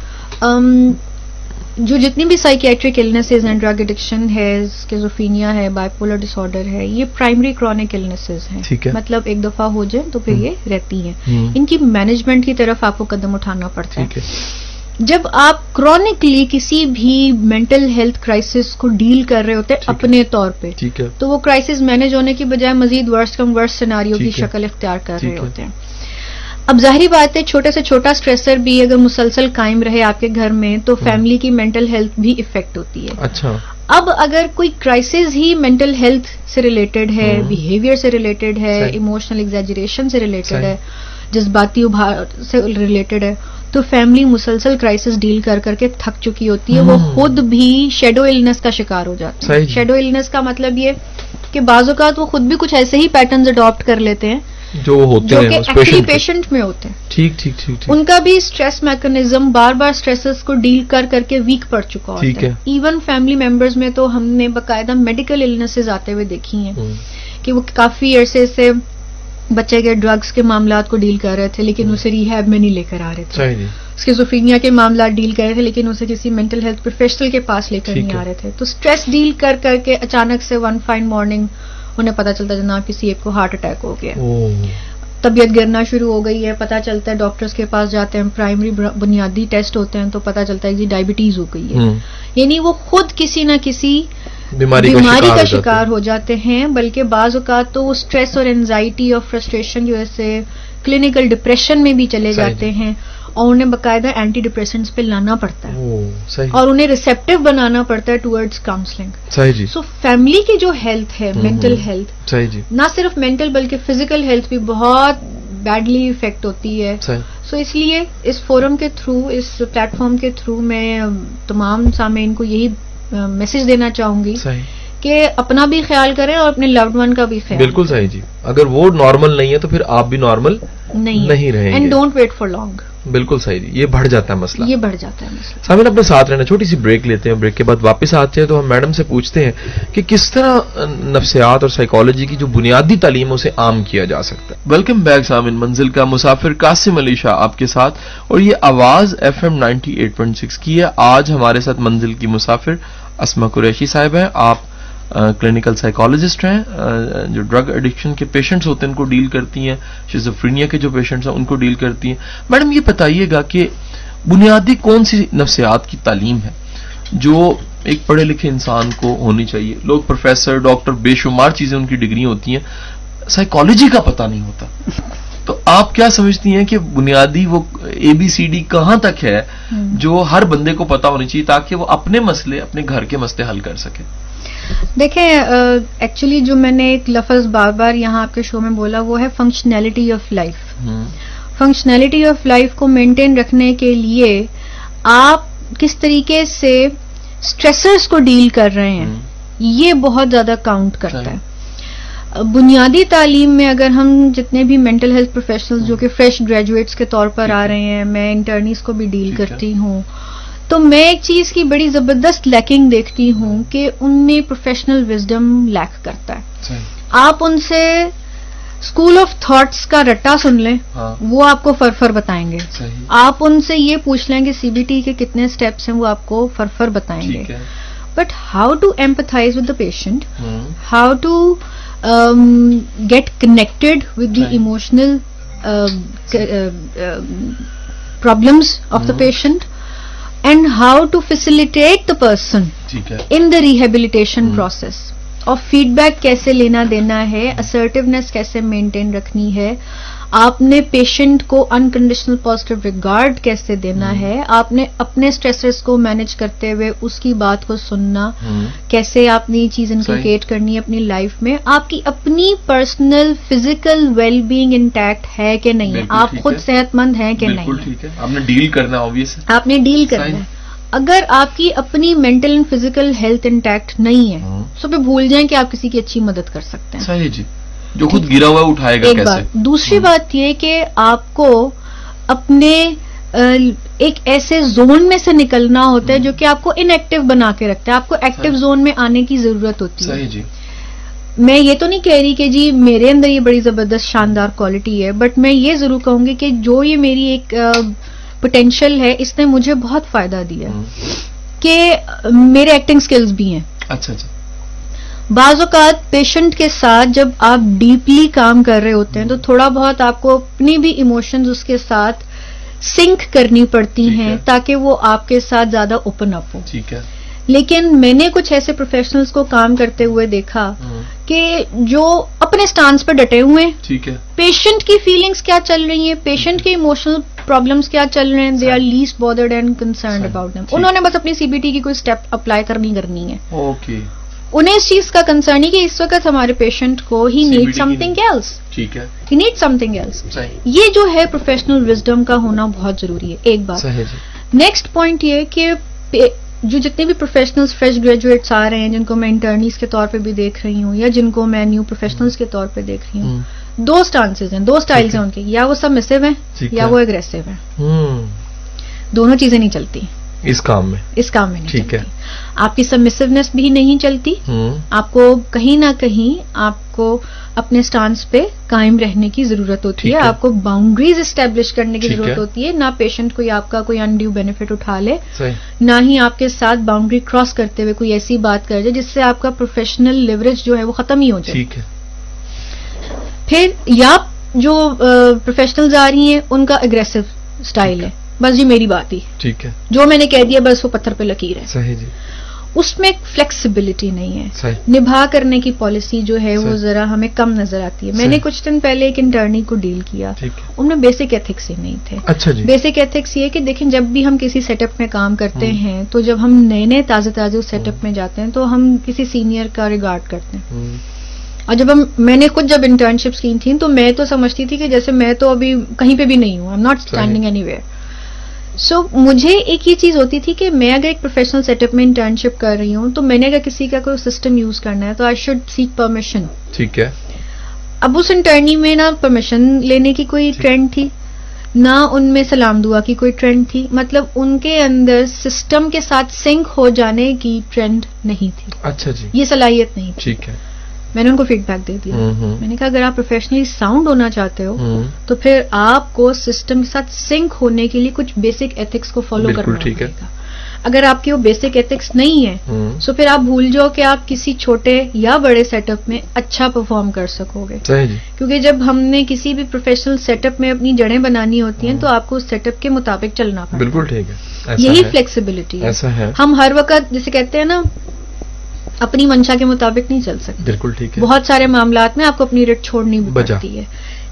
جو جتنی بھی سائیکیٹرک النسز ہیں، ڈرگ ایڈکشن ہے، اسکیزوفرینیا ہے، بائیپولر ڈس آرڈر ہے، یہ پرائمری کرونک النسز ہیں. مطلب ایک دفعہ ہو جائیں تو پھر یہ رہتی ہیں. ان کی مینجمنٹ کی طرف آپ کو قدم اٹھانا پڑتا ہے. جب آپ کرونکلی کسی بھی مینٹل ہیلتھ کرائسس کو ڈیل کر رہے ہوتے ہیں اپنے طور پہ، تو وہ کرائسس مینج ہونے کی بجائے مزید ورس کم ورس سیناریو کی شکل اختیار کر رہے ہوتے ہیں. اب ظاہری بات ہے چھوٹے سے چھوٹا اسٹریسر بھی اگر مسلسل قائم رہے آپ کے گھر میں تو فیملی کی مینٹل ہیلتھ بھی افیکٹ ہوتی ہے. اچھا. اب اگر کوئی کرائسس ہی مینٹل ہیلتھ سے ریلیٹڈ ہے، بیہیویئر سے ریلیٹڈ ہے، ایموشنل ایگزیجریشن سے ریلیٹڈ ہے، جذباتی ابھار سے ریلیٹڈ ہے، تو فیملی مسلسل کرائسس ڈیل کر کر کے تھک چکی ہوتی ہے. وہ خود بھی شیڈو النس کا شکار ہو جاتے ہیں. شیڈو النس کا مطلب یہ کہ بعض اوقات وہ خود بھی کچھ ایسے ہی پیٹرنز اڈاپٹ کر لیتے ہیں جو ہوتے ہیں ایکچولی پیشنٹ میں ہوتے ہیں. ٹھیک. ان کا بھی اسٹریس میکنزم بار بار اسٹریسز کو ڈیل کر کر کے ویک پڑ چکا ہوتا ہے. ایون فیملی ممبرز میں تو ہم نے باقاعدہ میڈیکل النسز آتے ہوئے دیکھی ہیں کہ وہ کافی عرصے سے بچے کے ڈرگس کے معاملات کو ڈیل کر رہے تھے لیکن اسے ریہیب میں نہیں لے کر آ رہے تھے. اسکیزوفرینیا کے معاملات ڈیل کر رہے تھے لیکن اسے کسی مینٹل ہیلتھ پروفیشنل کے پاس لے کر نہیں آ رہے تھے. تو اسٹریس ڈیل کر کر کے اچانک سے ون فائن مارننگ انہیں پتا چلتا جناب کسی ایک کو ہارٹ اٹیک ہو گیا, طبیعت گرنا شروع ہو گئی ہے. پتا چلتا ہے ڈاکٹرز کے پاس جاتے ہیں, پرائمری بنیادی ٹیسٹ ہوتے ہیں تو پتا چلتا ہے کہ ڈائبٹیز ہو گئی ہے. یعنی وہ خود کسی نہ کسی بیماری کا شکار ہو جاتے ہیں. بلکہ بعض اوقات تو وہ اسٹریس اور اینزائٹی اور فرسٹریشن کی وجہ سے کلینکل ڈپریشن میں بھی چلے جاتے ہیں اور انہیں باقاعدہ اینٹی ڈپریسنٹس پہ لانا پڑتا ہے اور انہیں ریسیپٹیو بنانا پڑتا ہے ٹورڈز کاؤنسلنگ. سو فیملی کی جو ہیلتھ ہے, مینٹل ہیلتھ, نہ صرف مینٹل بلکہ فزیکل ہیلتھ بھی بہت بیڈلی افیکٹ ہوتی ہے. سو اس لیے اس فورم کے تھرو, اس پلیٹ فارم کے تھرو میں تمام سامعین کو یہی میسج دینا چاہوں گی کہ اپنا بھی خیال کریں اور اپنے لوڈ ون کا بھی خیال. بالکل صحیح جی. اگر وہ نارمل نہیں ہے تو پھر آپ بھی نارمل نہیں رہیں گے. And don't wait for long. بالکل صحیح جی. یہ بڑھ جاتا ہے مسئلہ, یہ بڑھ جاتا ہے مسئلہ. سامعین اپنے ساتھ رہنا, چھوٹی سی بریک لیتے ہیں, بریک کے بعد واپس آتے ہیں تو ہم میڈم سے پوچھتے ہیں کہ کس طرح نفسیات اور سائیکالوجی کی جو بنیادی تعلیم ہے اسے عام کیا جا سکتا ہے. ویلکم بیک سامعین, منزل کا مسافر قاسم علی شاہ آپ کے ساتھ, اور یہ آواز FM 98.6 کی ہے. آج ہمارے ساتھ منزل کی مسافر اسما قریشی صاحب ہیں. آپ کلینکل سائیکالوجسٹ ہیں, جو ڈرگ ایڈکشن کے پیشنٹس ہوتے ہیں ان کو ڈیل کرتی ہیں, شیزوفرینیا کے جو پیشنٹس ہیں ان کو ڈیل کرتی ہیں. میڈم یہ بتائیے گا کہ بنیادی کون سی نفسیات کی تعلیم ہے جو ایک پڑھے لکھے انسان کو ہونی چاہیے؟ لوگ پروفیسر, ڈاکٹر, بے شمار چیزیں ان کی ڈگری ہوتی ہیں, سائیکالوجی کا پتہ نہیں ہوتا. تو آپ کیا سمجھتی ہیں کہ بنیادی وہ ABCD کہاں تک ہے جو ہر بندے کو پتہ ہونی چاہیے تاکہ وہ اپنے مسئلے, اپنے گھر کے مسئلے حل کر سکے؟ دیکھیں, ایکچولی جو میں نے ایک لفظ بار بار یہاں آپ کے شو میں بولا وہ ہے functionality of life. Functionality of life کو مینٹین رکھنے کے لیے آپ کس طریقے سے اسٹریسرز کو ڈیل کر رہے ہیں یہ بہت زیادہ کاؤنٹ کرتا ہے. بنیادی تعلیم میں اگر ہم جتنے بھی مینٹل ہیلتھ پروفیشنلز جو کہ فریش گریجویٹس کے طور پر آ رہے ہیں, میں انٹرنیز کو بھی ڈیل کرتی ہوں, تو میں ایک چیز کی بڑی زبردست لیکنگ دیکھتی ہوں کہ ان میں پروفیشنل وزڈم لیک کرتا ہے. آپ ان سے اسکول آف تھاٹس کا رٹا سن لیں, وہ آپ کو فرفر بتائیں گے. آپ ان سے یہ پوچھ لیں کہ CBT کے کتنے اسٹیپس ہیں, وہ آپ کو فرفر بتائیں گے. But how to empathize with the patient, how to get connected with the emotional problems of the patient and how to facilitate the person in the rehabilitation process. اور فیڈ بیک کیسے لینا دینا ہے, assertiveness کیسے مینٹین رکھنی ہے, آپ نے پیشنٹ کو انکنڈیشنل پازیٹیو ریگارڈ کیسے دینا ہے, آپ نے اپنے اسٹریسرز کو مینج کرتے ہوئے اس کی بات کو سننا, کیسے آپ نے یہ چیز انکلکیٹ کرنی ہے اپنی لائف میں, آپ کی اپنی personal physical well being intact ہے کہ نہیں ہے, آپ خود صحت مند ہیں کہ نہیں ہے, آپ نے ڈیل کرنا ہے, آپ نے ڈیل کرنا ہے. اگر آپ کی اپنی mental and physical health intact نہیں ہے تو پھر بھول جائیں کہ آپ کسی کی اچھی مدد کر سکتے ہیں. صحیح جی, جو خود گرا ہوا اٹھائے گا کیسے. بات. دوسری بات یہ کہ آپ کو اپنے ایک ایسے زون میں سے نکلنا ہوتا ہے جو کہ آپ کو ان ایکٹیو بنا کے رکھتا ہے, آپ کو ایکٹیو زون میں آنے کی ضرورت ہوتی ہے. صحیح جی. میں یہ تو نہیں کہہ رہی کہ جی میرے اندر یہ بڑی زبردست شاندار کوالٹی ہے, بٹ میں یہ ضرور کہوں گی کہ جو یہ میری ایک پوٹینشیل ہے اس نے مجھے بہت فائدہ دیا کہ میرے ایکٹنگ سکلز بھی ہیں. اچھا اچھا. بعض اوقات پیشنٹ کے ساتھ جب آپ ڈیپلی کام کر رہے ہوتے ہیں تو تھوڑا بہت آپ کو اپنی بھی ایموشنز اس کے ساتھ سنک کرنی پڑتی ہیں تاکہ وہ آپ کے ساتھ زیادہ اوپن اپ ہو. ٹھیک ہے. لیکن میں نے کچھ ایسے پروفیشنلز کو کام کرتے ہوئے دیکھا کہ جو اپنے سٹانس پہ ڈٹے ہوئے ہیں, ٹھیک ہے, پیشنٹ کی فیلنگز کیا چل رہی ہیں, پیشنٹ کے ایموشنل پرابلمز کیا چل رہے ہیں, they are least bothered and concerned about them. انہوں نے بس اپنی CBT کی کوئی اسٹیپ اپلائی کرنی ہے. اوکے. انہیں اس چیز کا کنسرن ہے کہ اس وقت ہمارے پیشنٹ کو ہی نیڈ سم تھنگ ایلس. ٹھیک ہے, ہی نیڈ سم تھنگ ایلس. یہ جو ہے پروفیشنل وزڈم کا ہونا بہت ضروری ہے. ایک بات. نیکسٹ پوائنٹ یہ کہ جو جتنے بھی پروفیشنلز فریش گریجویٹس آ رہے ہیں, جن کو میں انٹرنیز کے طور پہ بھی دیکھ رہی ہوں یا جن کو میں نیو پروفیشنلز کے طور پہ دیکھ رہی ہوں, دو سٹانسز ہیں, دو سٹائلز ہیں ان کے, یا وہ سبمسو ہیں یا وہ اگریسو ہیں. دونوں چیزیں نہیں چلتی اس کام میں نہیں چلتی. آپ کی سبمسونیس بھی نہیں چلتی, آپ کو کہیں نہ کہیں آپ کو اپنے سٹانس پہ قائم رہنے کی ضرورت ہوتی ہے. آپ کو باؤنڈریز اسٹیبلش کرنے کی ضرورت ہوتی ہے. نہ پیشنٹ کوئی آپ کا کوئی انڈیو بینیفٹ اٹھا لے, نہ ہی آپ کے ساتھ باؤنڈری کراس کرتے ہوئے کوئی ایسی بات کر جائے جس سے آپ کا پروفیشنل لیوریج جو ہے وہ ختم ہی ہو جائے. پھر یا جو پروفیشنلز آ رہی ہیں ان کا اگریسو اسٹائل ہے, بس جی میری بات ہی ٹھیک ہے, جو میں نے کہہ دیا بس وہ پتھر پہ لکیر ہے. صحیح جی. اس میں فلیکسیبلٹی نہیں ہے. نبھا کرنے کی پالیسی جو ہے وہ ذرا ہمیں کم نظر آتی ہے. میں نے کچھ دن پہلے ایک انٹرنی کو ڈیل کیا, ان میں بیسک ایتھکس ہی نہیں تھے. اچھا جی. بیسک ایتھکس یہ کہ دیکھیں جب بھی ہم کسی سیٹ اپ میں کام کرتے ہیں تو جب ہم نئے تازے اس سیٹ اپ میں جاتے ہیں تو ہم کسی سینئر کا ریگارڈ کرتے ہیں. اور میں نے خود جب انٹرنشپس کی تھیں تو میں تو سمجھتی تھی کہ جیسے میں تو ابھی کہیں پہ بھی نہیں ہوں, I am not standing anywhere. So مجھے ایک یہ چیز ہوتی تھی کہ میں اگر ایک پروفیشنل سیٹ اپ میں انٹرنشپ کر رہی ہوں تو میں نے اگر کسی کا کوئی سسٹم یوز کرنا ہے تو آئی شوڈ سیک پرمیشن. ٹھیک ہے. اب اس انٹرنی میں نہ پرمیشن لینے کی کوئی ٹرینڈ تھی, نہ ان میں سلام دعا کی کوئی ٹرینڈ تھی. مطلب ان کے اندر سسٹم کے ساتھ سنک ہو جانے کی ٹرینڈ نہیں تھی. اچھا جی. یہ صلاحیت نہیں تھی. ٹھیک ہے. میں نے ان کو فیڈ بیک دے دیا. میں نے کہا اگر آپ پروفیشنلی ساؤنڈ ہونا چاہتے ہو تو پھر آپ کو سسٹم کے ساتھ سنک ہونے کے لیے کچھ بیسک ایتھکس کو فالو کرنا پڑے گا. اگر آپ کی وہ بیسک ایتھکس نہیں ہے تو پھر آپ بھول جاؤ کہ آپ کسی چھوٹے یا بڑے سیٹ اپ میں اچھا پرفارم کر سکو گے. کیونکہ جب ہم نے کسی بھی پروفیشنل سیٹ اپ میں اپنی جڑیں بنانی ہوتی ہیں تو آپ کو اس سیٹ اپ کے مطابق چلنا پڑتا ہے. بالکل ٹھیک ہے. یہی فلیکسیبلٹی ہے. ہم ہر وقت جیسے کہتے ہیں نا اپنی منشا کے مطابق نہیں چل سکتے. بالکل ٹھیک ہے. بہت سارے معاملات میں آپ کو اپنی رٹ چھوڑنی پڑتی ہے.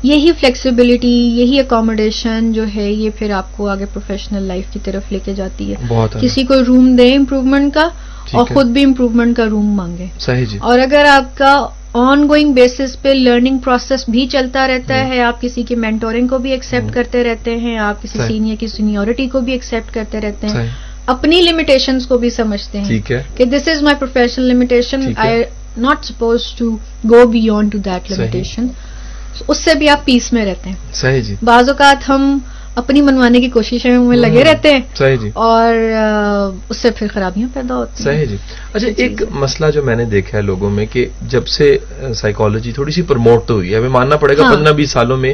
یہی فلیکسیبلٹی, یہی اکوموڈیشن جو ہے یہ پھر آپ کو آگے پروفیشنل لائف کی طرف لے کے جاتی ہے. کسی کو روم دیں امپروومنٹ کا اور خود بھی امپروومنٹ کا روم مانگے. صحیح جی. اور اگر آپ کا آن گوئنگ بیسس پہ لرننگ پروسیس بھی چلتا رہتا ہے, آپ کسی کی مینٹورنگ کو بھی ایکسیپٹ کرتے رہتے ہیں, آپ کسی سینئر کی سینیورٹی کو بھی ایکسیپٹ کرتے رہتے ہیں, اپنی لمیٹیشنز کو بھی سمجھتے ہیں کہ this is my professional limitation, I not suppose to go beyond to that limitation, اس سے بھی آپ پیس میں رہتے ہیں. صحیح جی. بعض اوقات ہم اپنی منوانے کی کوششیں میں لگے رہتے ہیں. صحیح جی. اور اس سے پھر خرابیاں پیدا ہوتی ہیں. صحیح جی. اچھا ایک مسئلہ جو میں نے دیکھا ہے لوگوں میں کہ جب سے سائیکالوجی تھوڑی سی پروموٹ تو ہوئی ہے, ہمیں ماننا پڑے گا 15-20 سالوں میں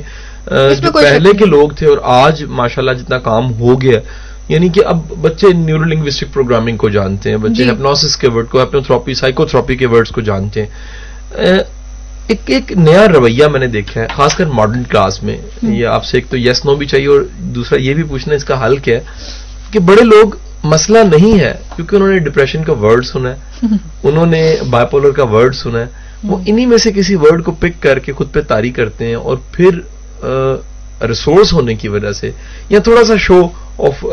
جو پہلے کے لوگ تھے اور آج ماشاءاللہ جتنا کام ہو گیا, یعنی کہ اب بچے نیورو لنگوسٹک پروگرامنگ کو جانتے ہیں, بچے ہپنوسس کے ورڈ کو, ہپنوتھراپی سائیکو تھراپی کے ورڈز کو جانتے ہیں. ایک نیا رویہ میں نے دیکھا ہے خاص کر ماڈرن کلاس میں. یہ آپ سے ایک تو یس نو بھی چاہیے اور دوسرا یہ بھی پوچھنا اس کا حل کیا ہے کہ بڑے لوگ مسئلہ نہیں ہے کیونکہ انہوں نے ڈپریشن کا ورڈ سنا ہے, انہوں نے بائی پولر کا ورڈ سنا ہے, وہ انہی میں سے کسی ورڈ کو پک کر کے خود پہ طاری کرتے ہیں اور پھر ریسورس ہونے کی وجہ سے یا تھوڑا سا شو آف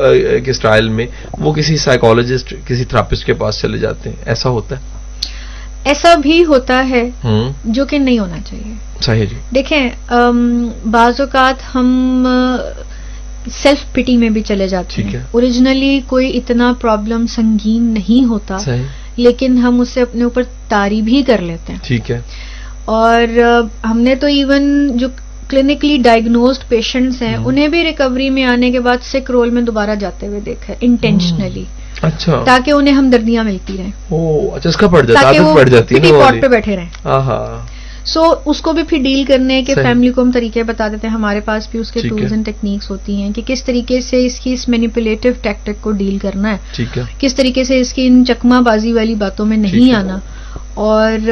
کے سٹائل میں وہ کسی سائیکالوجسٹ کسی تھراپسٹ کے پاس چلے جاتے ہیں. ایسا ہوتا ہے؟ ایسا بھی ہوتا ہے جو کہ نہیں ہونا چاہیے. صحیح جی. دیکھیں بعض اوقات ہم سیلف پٹی میں بھی چلے جاتے ہیں. اوریجنلی کوئی اتنا پرابلم سنگین نہیں ہوتا, لیکن ہم اسے اپنے اوپر طاری بھی کر لیتے ہیں. ٹھیک ہے. اور ہم نے تو ایون جو کلینکلی ڈائگنوزڈ پیشنٹس ہیں انہیں بھی ریکوری میں آنے کے بعد سک رول میں دوبارہ جاتے ہوئے دیکھا ہے انٹینشنلی. اچھا. تاکہ انہیں ہمدردیاں ملتی رہیں. اچھا اس کا پڑ جاتا ہے, تاکہ وہ پٹی پاٹ پہ بیٹھے رہیں. سو اس کو بھی پھر ڈیل کرنے کے فیملی کو ہم طریقے بتا دیتے ہیں. ہمارے پاس بھی اس کے ٹولز اینڈ ٹیکنیکس ہوتی ہیں کہ کس طریقے سے اس کی اس مینیپولیٹو ٹیکٹک کو ڈیل کرنا ہے, کس طریقے سے اس کی ان چکما بازی والی باتوں میں نہیں آنا, اور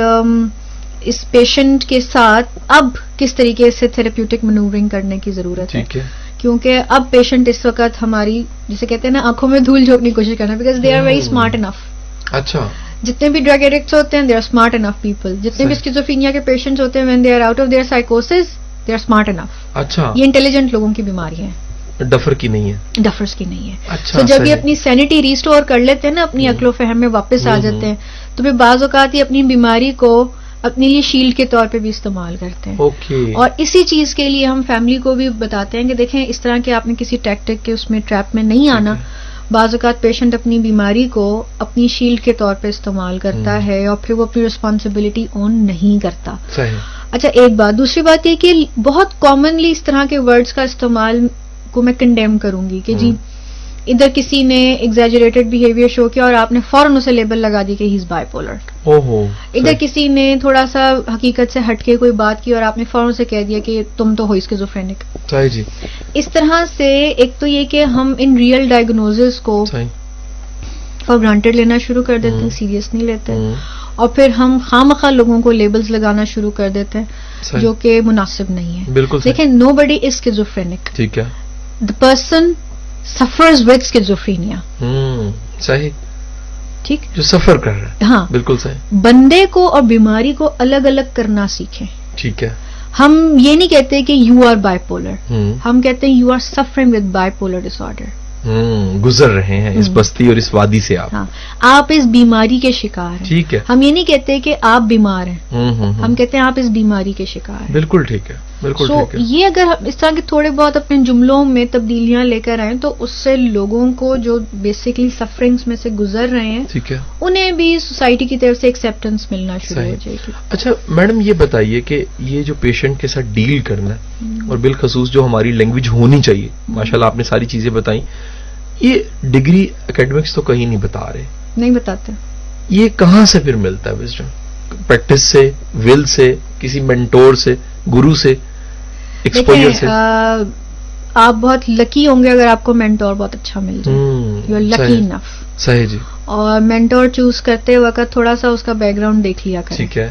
اس پیشنٹ کے ساتھ اب کس طریقے سے تھراپیوٹک مینوورنگ کرنے کی ضرورت ہے. کیونکہ اب پیشنٹ اس وقت ہماری جسے کہتے ہیں نا آنکھوں میں دھول جھونکنے کی کوشش کرنا, because they are very smart enough. اچھا. جتنے بھی ڈرگ ایڈکٹس ہوتے ہیں they are smart enough people. جتنے بھی اسکیزوفرینیا کے پیشنٹس ہوتے ہیں when they are out of their سائیکوسس دے آر اسمارٹ انف. اچھا. یہ انٹیلیجنٹ لوگوں کی بیماری ہے, ڈفر کی نہیں ہے, ڈفرز کی نہیں ہے. تو جب یہ اپنی سینٹی ریسٹور کر لیتے ہیں نا, اپنی عقل و فہم میں واپس آ جاتے ہیں, تو پھر بعض اوقات یہ اپنی بیماری کو اپنے لیے شیلڈ کے طور پہ بھی استعمال کرتے ہیں. اور اسی چیز کے لیے ہم فیملی کو بھی بتاتے ہیں کہ دیکھیں اس طرح کے آپ نے کسی ٹیکٹک کے اس میں ٹریپ میں نہیں آنا. بعض اوقات پیشنٹ اپنی بیماری کو اپنی شیلڈ کے طور پہ استعمال کرتا ہے اور پھر وہ اپنی رسپانسبلٹی اون نہیں کرتا. اچھا ایک بات. دوسری بات یہ کہ بہت کامنلی اس طرح کے ورڈز کا استعمال کو میں کنڈیم کروں گی کہ جی ادھر کسی نے ایگزیجریٹڈ بیہیویئر شو کیا اور آپ نے فوراً اسے لیبل لگا دی کہ ہی از بائی پولر. ادھر کسی نے تھوڑا سا حقیقت سے ہٹ کے کوئی بات کی اور آپ نے فوراً سے کہہ دیا کہ تم تو ہو اسکیزوفرینک. جی. اس طرح سے ایک تو یہ کہ ہم ان ریئل ڈائگنوزز کو فار گرانٹیڈ لینا شروع کر دیتے ہیں, سیریس نہیں لیتے, اور پھر ہم خواہ لوگوں کو لیبلز لگانا شروع کر دیتے ہیں جو کہ مناسب نہیں ہے. بالکل دیکھیں, نو بڈی از اسکیزوفرینک. ٹھیک ہے. The person suffers with schizophrenia. صحیح. ٹھیک, جو سفر کر رہا ہے. ہاں بالکل صحیح. بندے کو اور بیماری کو الگ الگ کرنا سیکھیں. ٹھیک ہے. ہم یہ نہیں کہتے کہ یو آر بائی پولر, ہم کہتے ہیں you are suffering with bipolar disorder. گزر رہے ہیں اس بستی اور اس وادی سے آپ. ہاں, آپ اس بیماری کے شکار ہیں. ٹھیک ہے. ہم یہ نہیں کہتے کہ آپ بیمار ہیں, ہم کہتے ہیں آپ اس بیماری کے شکار ہیں. بالکل ٹھیک ہے. بالکل ٹھیک ہے. یہ اگر ہم اس طرح کے تھوڑے بہت اپنے جملوں میں تبدیلیاں لے کر آئیں تو اس سے لوگوں کو جو بیسکلی سفرنگز میں سے گزر رہے ہیں, ٹھیک ہے, انہیں بھی سوسائٹی کی طرف سے ایکسیپٹنس ملنا شروع ہو جائے گی. اچھا میڈم, یہ بتائیے کہ یہ جو پیشنٹ کے ساتھ ڈیل کرنا اور بالخصوص جو ہماری لینگویج ہونی چاہیے, ماشاءاللہ آپ نے ساری چیزیں بتائیں, یہ ڈگری اکیڈمکس تو کہیں نہیں بتا رہے, نہیں بتاتے. یہ کہاں سے پھر ملتا ہے وزڈم؟ پریکٹس سے, ول سے, کسی مینٹور سے, گرو سے, ایکسپوجر سے؟ آپ بہت لکی ہوں گے اگر آپ کو مینٹور بہت اچھا مل جائے. یو آر لکی انف. صحیح جی. اور مینٹور چوز کرتے وقت تھوڑا سا اس کا بیک گراؤنڈ دیکھ لیا کریں. ٹھیک ہے.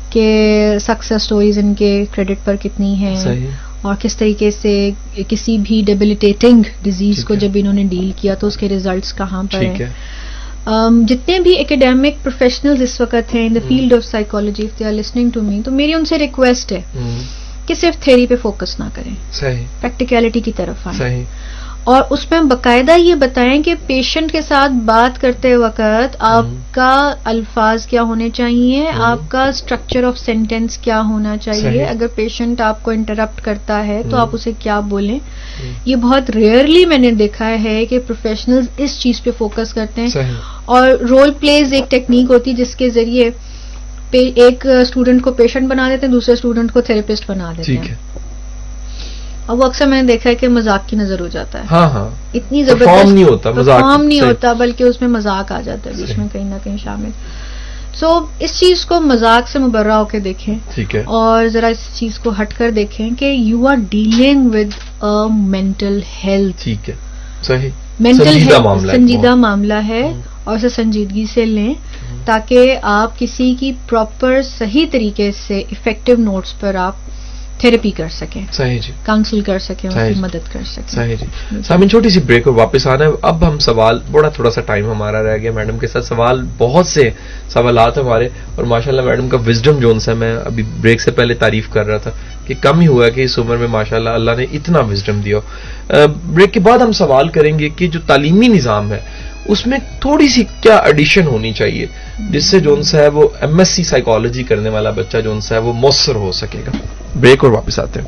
کہ سکسیس سٹوریز ان کے کریڈٹ پر کتنی ہیں, اور کس طریقے سے کسی بھی ڈیبلیٹیٹنگ ڈیزیز کو جب انہوں نے ڈیل کیا تو اس کے ریزلٹس کہاں پر ہیں. جتنے بھی ایکیڈیمک پروفیشنلز اس وقت ہیں in the field of psychology, if they are listening to me, تو میری ان سے ریکویسٹ ہے کہ صرف تھیوری پہ فوکس نہ کریں, پریکٹیکلٹی کی طرف آئیں, اور اس میں باقاعدہ یہ بتائیں کہ پیشنٹ کے ساتھ بات کرتے وقت آپ کا الفاظ کیا ہونے چاہیے, آپ کا اسٹرکچر آف سینٹینس کیا ہونا چاہیے, اگر پیشنٹ آپ کو انٹرپٹ کرتا ہے تو آپ اسے کیا بولیں. یہ بہت ریئرلی میں نے دیکھا ہے کہ پروفیشنلز اس چیز پہ فوکس کرتے ہیں. اور رول پلیز ایک ٹیکنیک ہوتی ہے جس کے ذریعے ایک اسٹوڈنٹ کو پیشنٹ بنا دیتے ہیں, دوسرے اسٹوڈنٹ کو تھراپسٹ بنا دیتے ہیں, اور وہ اکثر میں نے دیکھا ہے کہ مذاق کی نظر ہو جاتا ہے. ہاں ہاں, اتنی زبردست پرفارم نہیں ہوتا بلکہ اس میں مذاق آ جاتا ہے بیچ میں کہیں نہ کہیں شامل. سو اس چیز کو مذاق سے مبرہ ہو کے دیکھیں, ٹھیک ہے, اور ذرا اس چیز کو ہٹ کر دیکھیں کہ you are dealing with mental health. ٹھیک ہے, صحیح, مینٹل ہیلتھ سنجیدہ معاملہ ہے, اور اسے سنجیدگی سے لیں تاکہ آپ کسی کی پراپر صحیح طریقے سے افیکٹو نوٹس پر آپ تھراپی کر سکیں. صحیح جی. کاؤنسل کر سکیں, اس کی مدد کر سکیں. صحیح جی. سامعین, چھوٹی سی بریک اور واپس آنا ہے. اب ہم سوال, تھوڑا سا ٹائم ہمارا رہ گیا میڈم کے ساتھ, سوال بہت سے سوالات ہمارے, اور ماشاءاللہ میڈم کا وزڈم جون سا, میں ابھی بریک سے پہلے تعریف کر رہا تھا کہ کم ہی ہوا کہ اس عمر میں ماشاءاللہ اللہ نے اتنا وزڈم دیا. بریک کے بعد ہم سوال کریں گے کہ جو تعلیمی نظام ہے اس میں تھوڑی سی کیا ایڈیشن ہونی چاہیے جس سے جون سا ہے وہ ایم ایس سی سائیکالوجی کرنے والا بچہ جون سا ہے وہ مؤثر ہو سکے گا. بریک اور واپس آتے ہیں.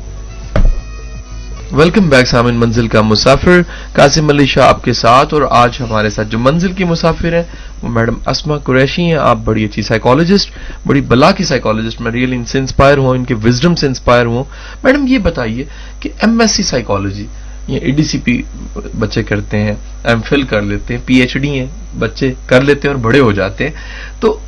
ویلکم بیک سامعین, منزل کا مسافر قاسم علی شاہ آپ کے ساتھ, اور آج ہمارے ساتھ جو منزل کی مسافر ہیں وہ میڈم اسما قریشی ہیں. آپ بڑی اچھی سائیکالوجسٹ, بڑی بلا کی سائیکالوجسٹ, میں ریئلی ان سے انسپائر ہوں, ان کے وزڈم سے انسپائر ہوں. میڈم یہ بتائیے کہ ایم ایس سی سائیکالوجی, یہ ای ڈی سی پی بچے کرتے ہیں, ایم فل کر لیتے ہیں, پی ایچ ڈی ہیں بچے کر لیتے ہیں اور بڑے ہو جاتے ہیں, تو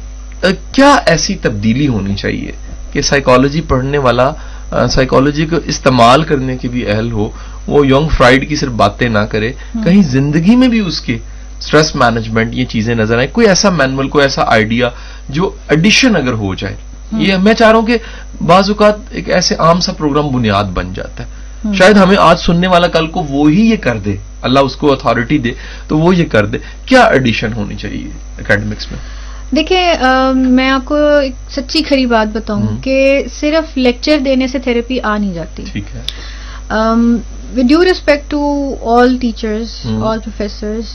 کیا ایسی تبدیلی ہونی چاہیے کہ سائیکالوجی پڑھنے والا سائیکالوجی کو استعمال کرنے کے بھی اہل ہو, وہ یونگ فرائیڈ کی صرف باتیں نہ کرے, کہیں زندگی میں بھی اس کے سٹریس مینجمنٹ یہ چیزیں نظر آئیں, کوئی ایسا مینول, کوئی ایسا آئیڈیا جو ایڈیشن اگر ہو جائے. یہ میں چاہ رہا ہوں کہ بعض اوقات ایک ایسے عام سا پروگرام بنیاد بن جاتا ہے, شاید ہمیں آج سننے والا کل کو وہی یہ کر دے, اللہ اس کو اتھارٹی دے تو وہ یہ کر دے. کیا ایڈیشن ہونی چاہیے اکیڈمکس میں؟ دیکھیں, میں آپ کو ایک سچی کھری بات بتاؤں کہ صرف لیکچر دینے سے تھراپی آ نہیں جاتی. ٹھیک ہے. With due respect to all teachers, all professors,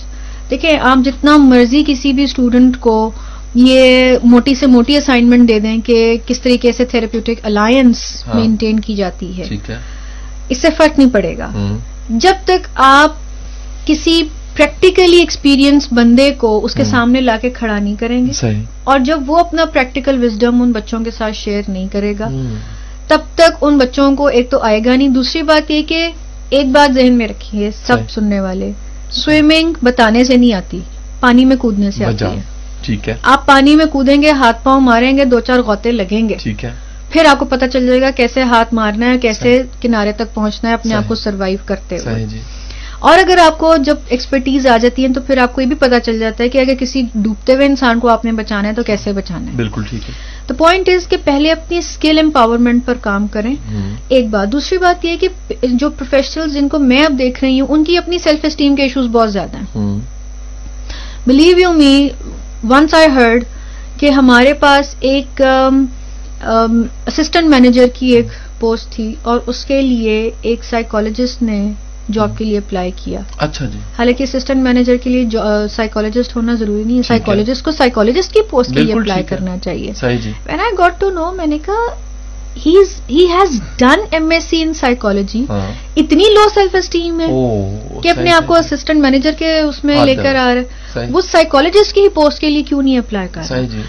دیکھیں آپ جتنا مرضی کسی بھی اسٹوڈنٹ کو یہ موٹی سے موٹی اسائنمنٹ دے دیں کہ کس طریقے سے تھراپیوٹک الائنس مینٹین کی جاتی ہے, ٹھیک ہے, اس سے فرق نہیں پڑے گا جب تک آپ کسی پریکٹیکلی ایکسپیرئنس بندے کو اس کے سامنے لا کے کھڑا نہیں کریں گے. صحیح. اور جب وہ اپنا پریکٹیکل وزڈم ان بچوں کے ساتھ شیئر نہیں کرے گا تب تک ان بچوں کو ایک تو آئے گا نہیں. دوسری بات یہ کہ ایک بات ذہن میں رکھیے سب سننے والے, سوئمنگ بتانے سے نہیں آتی, پانی میں کودنے سے آتی ہے. ٹھیک ہے. آپ پانی میں کودیں گے, ہاتھ پاؤں ماریں گے, 2-4 غوطے لگیں گے, ٹھیک ہے, پھر آپ کو پتا چل جائے گا کیسے ہاتھ مارنا ہے, کیسے کنارے تک پہنچنا ہے اپنے آپ کو سروائیو کرتے ہوئے. جی. اور اگر آپ کو جب ایکسپرٹیز آ جاتی ہے تو پھر آپ کو یہ بھی پتا چل جاتا ہے کہ اگر کسی ڈوبتے ہوئے انسان کو آپ نے بچانا ہے تو کیسے بچانا ہے. بالکل ٹھیک ہے. تو پوائنٹ از کہ پہلے اپنی اسکل امپاورمنٹ پر کام کریں, ایک بات. دوسری بات یہ کہ جو پروفیشنل جن کو میں اب دیکھ رہی ہوں ان کی اپنی سیلف اسٹیم کے ایشوز بہت زیادہ ہیں. Believe you me, once I heard کہ ہمارے پاس ایک اسسٹنٹ مینیجر کی ایک پوسٹ تھی اور اس کے لیے ایک سائیکالوجسٹ نے جاب کے لیے اپلائی کیا. اچھا جی. حالانکہ اسسٹنٹ مینیجر کے لیے سائیکالوجسٹ ہونا ضروری نہیں ہے, سائیکالوجسٹ کو سائیکالوجسٹ کی پوسٹ کے لیے اپلائی کرنا چاہیے. صحیح جی. When I got to know, میں نے کہا he has done MSc in psychology, اتنی لو سیلف اسٹیم ہے کہ اپنے آپ کو اسسٹنٹ مینیجر کے اس میں لے کر آ رہا ہے. وہ سائیکالوجسٹ کی ہی پوسٹ کے لیے کیوں نہیں اپلائی کر رہا؟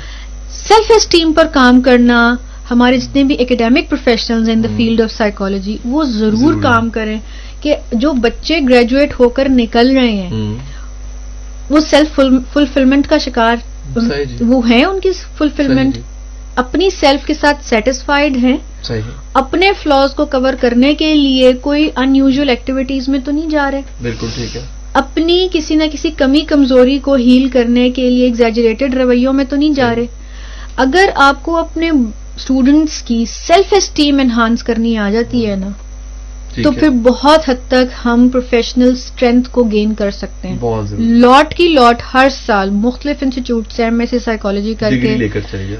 سیلف اسٹیم پر کام کرنا ہمارے جتنے بھی academic professionals in the field of psychology وہ ضرور کام کریں کہ جو بچے گریجویٹ ہو کر نکل رہے ہیں وہ سیلف فلفلمنٹ کا شکار وہ ہیں, ان کی فلفلمنٹ اپنی سیلف کے ساتھ سیٹسفائیڈ ہیں, اپنے فلاز کو کور کرنے کے لیے کوئی ان یوزول ایکٹیویٹیز میں تو نہیں جا رہے. بالکل ٹھیک ہے. اپنی کسی نہ کسی کمی کمزوری کو ہیل کرنے کے لیے ایگزیجریٹڈ رویوں میں تو نہیں جا رہے. اگر آپ کو اپنے اسٹوڈنٹس کی سیلف اسٹیم انہانس کرنی آ جاتی ہے نا تو پھر بہت حد تک ہم پروفیشنل اسٹرینتھ کو گین کر سکتے ہیں. لاٹ کی لاٹ ہر سال مختلف انسٹیٹیوٹ سے MSc سائیکالوجی کر کے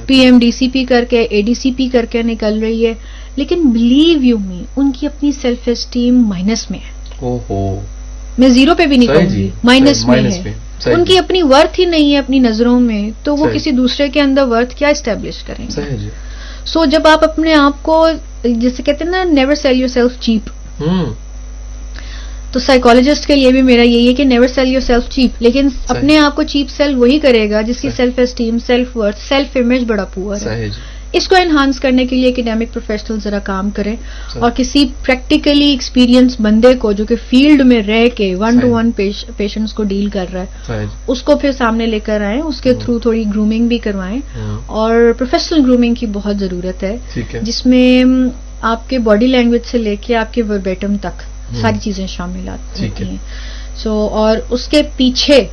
PMDCP کر کے ADCP کر کے نکل رہی ہے, لیکن بلیو یو می ان کی اپنی سیلف اسٹیم مائنس میں ہے. میں زیرو پہ بھی نہیں کہوں گی, مائنس میں ہے. ان کی اپنی ورتھ ہی نہیں ہے اپنی نظروں میں, تو وہ کسی دوسرے کے اندر ورتھ کیا اسٹیبلش کریں گے؟ سو جب آپ اپنے آپ کو جیسے کہتے ہیں نا never sell your self cheap, تو سائیکالوجسٹ کے لیے بھی میرا یہی ہے کہ never sell your self cheap, لیکن اپنے آپ کو چیپ سیل وہی کرے گا جس کی self esteem, self worth, self image بڑا پور ہے. اس کو انہانس کرنے کے لیے اکیڈیمک پروفیشنل ذرا کام کریں اور کسی پریکٹیکلی ایکسپیرینس بندے کو جو کہ فیلڈ میں رہ کے 1-to-1 پیشنٹس کو ڈیل کر رہا ہے اس کو پھر سامنے لے کر آئیں, اس کے تھرو تھوڑی گرومنگ بھی کروائیں. اور پروفیشنل گرومنگ کی بہت ضرورت ہے جس میں آپ کے باڈی لینگویج سے لے کے آپ کے وربیٹم تک ساری چیزیں شامل ہوتی ہیں. سو اور اس کے پیچھے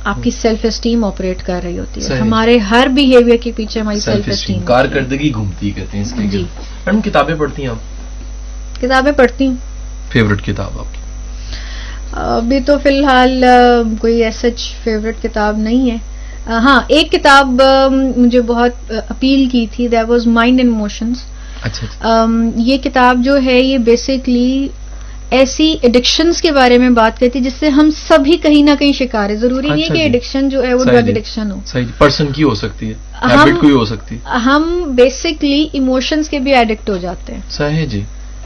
آپ کی سیلف اسٹیم آپریٹ کر رہی ہوتی ہے. ہمارے ہر بیہیویئر کے پیچھے ہماری سیلف اسٹیم, کارکردگی گھومتی کہتے ہیں اس کے. جی میڈم کتابیں پڑھتی ہیں آپ؟ کتابیں پڑھتی ہوں. فیوریٹ کتاب آپ کی؟ ابھی تو فی الحال کوئی ایسا فیوریٹ کتاب نہیں ہے. ہاں ایک کتاب مجھے بہت اپیل کی تھی, that was mind and emotions. اچھا. یہ کتاب جو ہے یہ بیسکلی ایسی ایڈکشنز کے بارے میں بات کرتی ہے جس سے ہم سبھی کہیں نہ کہیں شکار ہے. ضروری نہیں ہے کہ ایڈکشن جو ہے وہ ڈرگ ایڈکشن ہو, پرسن کی ہو سکتی ہے, ہیبٹ کی ہو سکتی ہے. ہم بیسکلی ایموشنز کے بھی ایڈکٹ ہو جاتے ہیں. صحیح جی.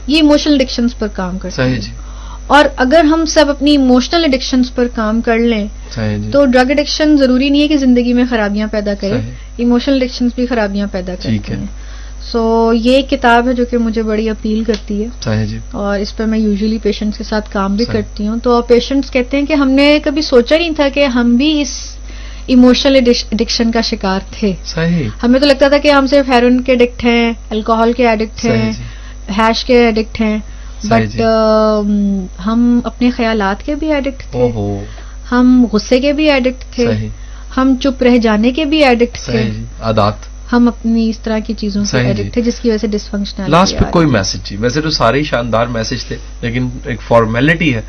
یہ ایموشنل ایڈکشنز پر کام کرتے ہیں. صحیح جی. اور اگر ہم سب اپنی ایموشنل ایڈکشنز پر کام کر لیں تو ڈرگ ایڈکشن ضروری نہیں ہے کہ زندگی میں خرابیاں پیدا کرے, ایموشنل ایڈکشنز بھی خرابیاں پیدا کرتے ہیں. سو یہ کتاب ہے جو کہ مجھے بڑی اپیل کرتی ہے اور اس پر میں یوزلی پیشنٹس کے ساتھ کام بھی کرتی ہوں. تو پیشنٹس کہتے ہیں کہ ہم نے کبھی سوچا نہیں تھا کہ ہم بھی اس ایموشنل ایڈکشن کا شکار تھے. ہمیں تو لگتا تھا کہ ہم صرف ہیروئن کے ایڈکٹ ہیں, الکوہل کے ایڈکٹ ہیں, ہیش کے ایڈکٹ ہیں, بٹ ہم اپنے خیالات کے بھی ایڈکٹ تھے, ہم غصے کے بھی ایڈکٹ تھے, ہم چپ رہ جانے کے بھی ایڈکٹ تھے, عادات ہم اپنی اس طرح کی چیزوں سے ایڈکٹ تھے جس کی وجہ سے ڈسفنکشنل. لاسٹ پہ کوئی میسج تھی, ویسے تو سارے ہی شاندار میسج تھے لیکن ایک فارمیلٹی ہے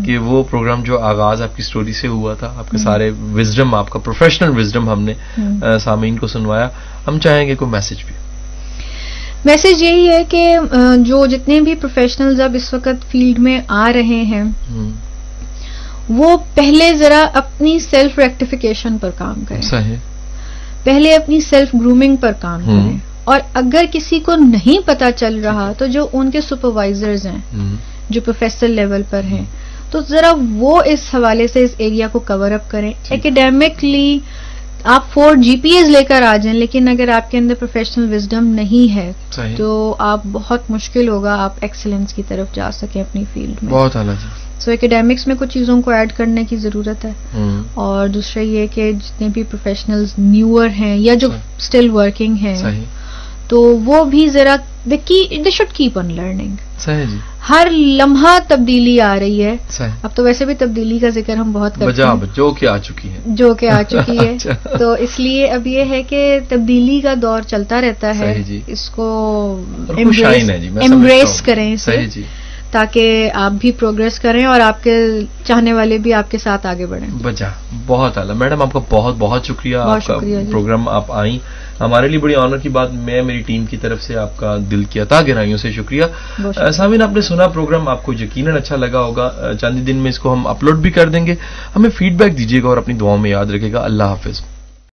کہ وہ پروگرام جو آغاز آپ کی سٹوری سے ہوا تھا, آپ کے سارے وزڈم, آپ کا پروفیشنل وزڈم ہم نے سامعین کو سنوایا. ہم چاہیں گے کوئی میسج بھی. میسج یہی ہے کہ جو جتنے بھی پروفیشنلز اب اس وقت فیلڈ میں آ رہے ہیں وہ پہلے ذرا اپنی سیلف ریکٹیفیکیشن پر کام کریں. صحیح. پہلے اپنی سیلف گرومنگ پر کام کریں, اور اگر کسی کو نہیں پتا چل رہا تو جو ان کے سپروائزرز ہیں جو پروفیسر لیول پر ہیں تو ذرا وہ اس حوالے سے اس ایریا کو کور اپ کریں. ایکیڈیمکلی آپ 4 GPAs لے کر آ جائیں لیکن اگر آپ کے اندر پروفیشنل وزڈم نہیں ہے تو آپ بہت مشکل ہوگا آپ ایکسلنس کی طرف جا سکیں اپنی فیلڈ میں. بہت اعلیٰ. سو ایکیڈیمکس میں کچھ چیزوں کو ایڈ کرنے کی ضرورت ہے، اور دوسرا یہ کہ جتنے بھی پروفیشنلز نیور ہیں یا جو اسٹل ورکنگ ہیں تو وہ بھی ذرا they should keep on learning. صحیح جی. ہر لمحہ تبدیلی آ رہی ہے. اب تو ویسے بھی تبدیلی کا ذکر ہم بہت کرتے ہیں جو کہ آ چکی ہے تو اس لیے اب یہ ہے کہ تبدیلی کا دور چلتا رہتا ہے. اس کو ایمبریس کریں تاکہ آپ بھی پروگریس کریں اور آپ کے چاہنے والے بھی آپ کے ساتھ آگے بڑھیں. بہت اعلیٰ میڈم، آپ کا بہت بہت شکریہ. آپ کا پروگرام آپ آئیں، ہمارے لیے بڑی آنر کی بات. میں میری ٹیم کی طرف سے آپ کا دل کی عطا گہرائیوں سے شکریہ. سامعین، آپ نے سنا پروگرام، آپ کو یقیناً اچھا لگا ہوگا. چند دن میں اس کو ہم اپلوڈ بھی کر دیں گے. ہمیں فیڈ بیک دیجیے گا اور اپنی دعاؤں میں یاد رکھے گا. اللہ حافظ.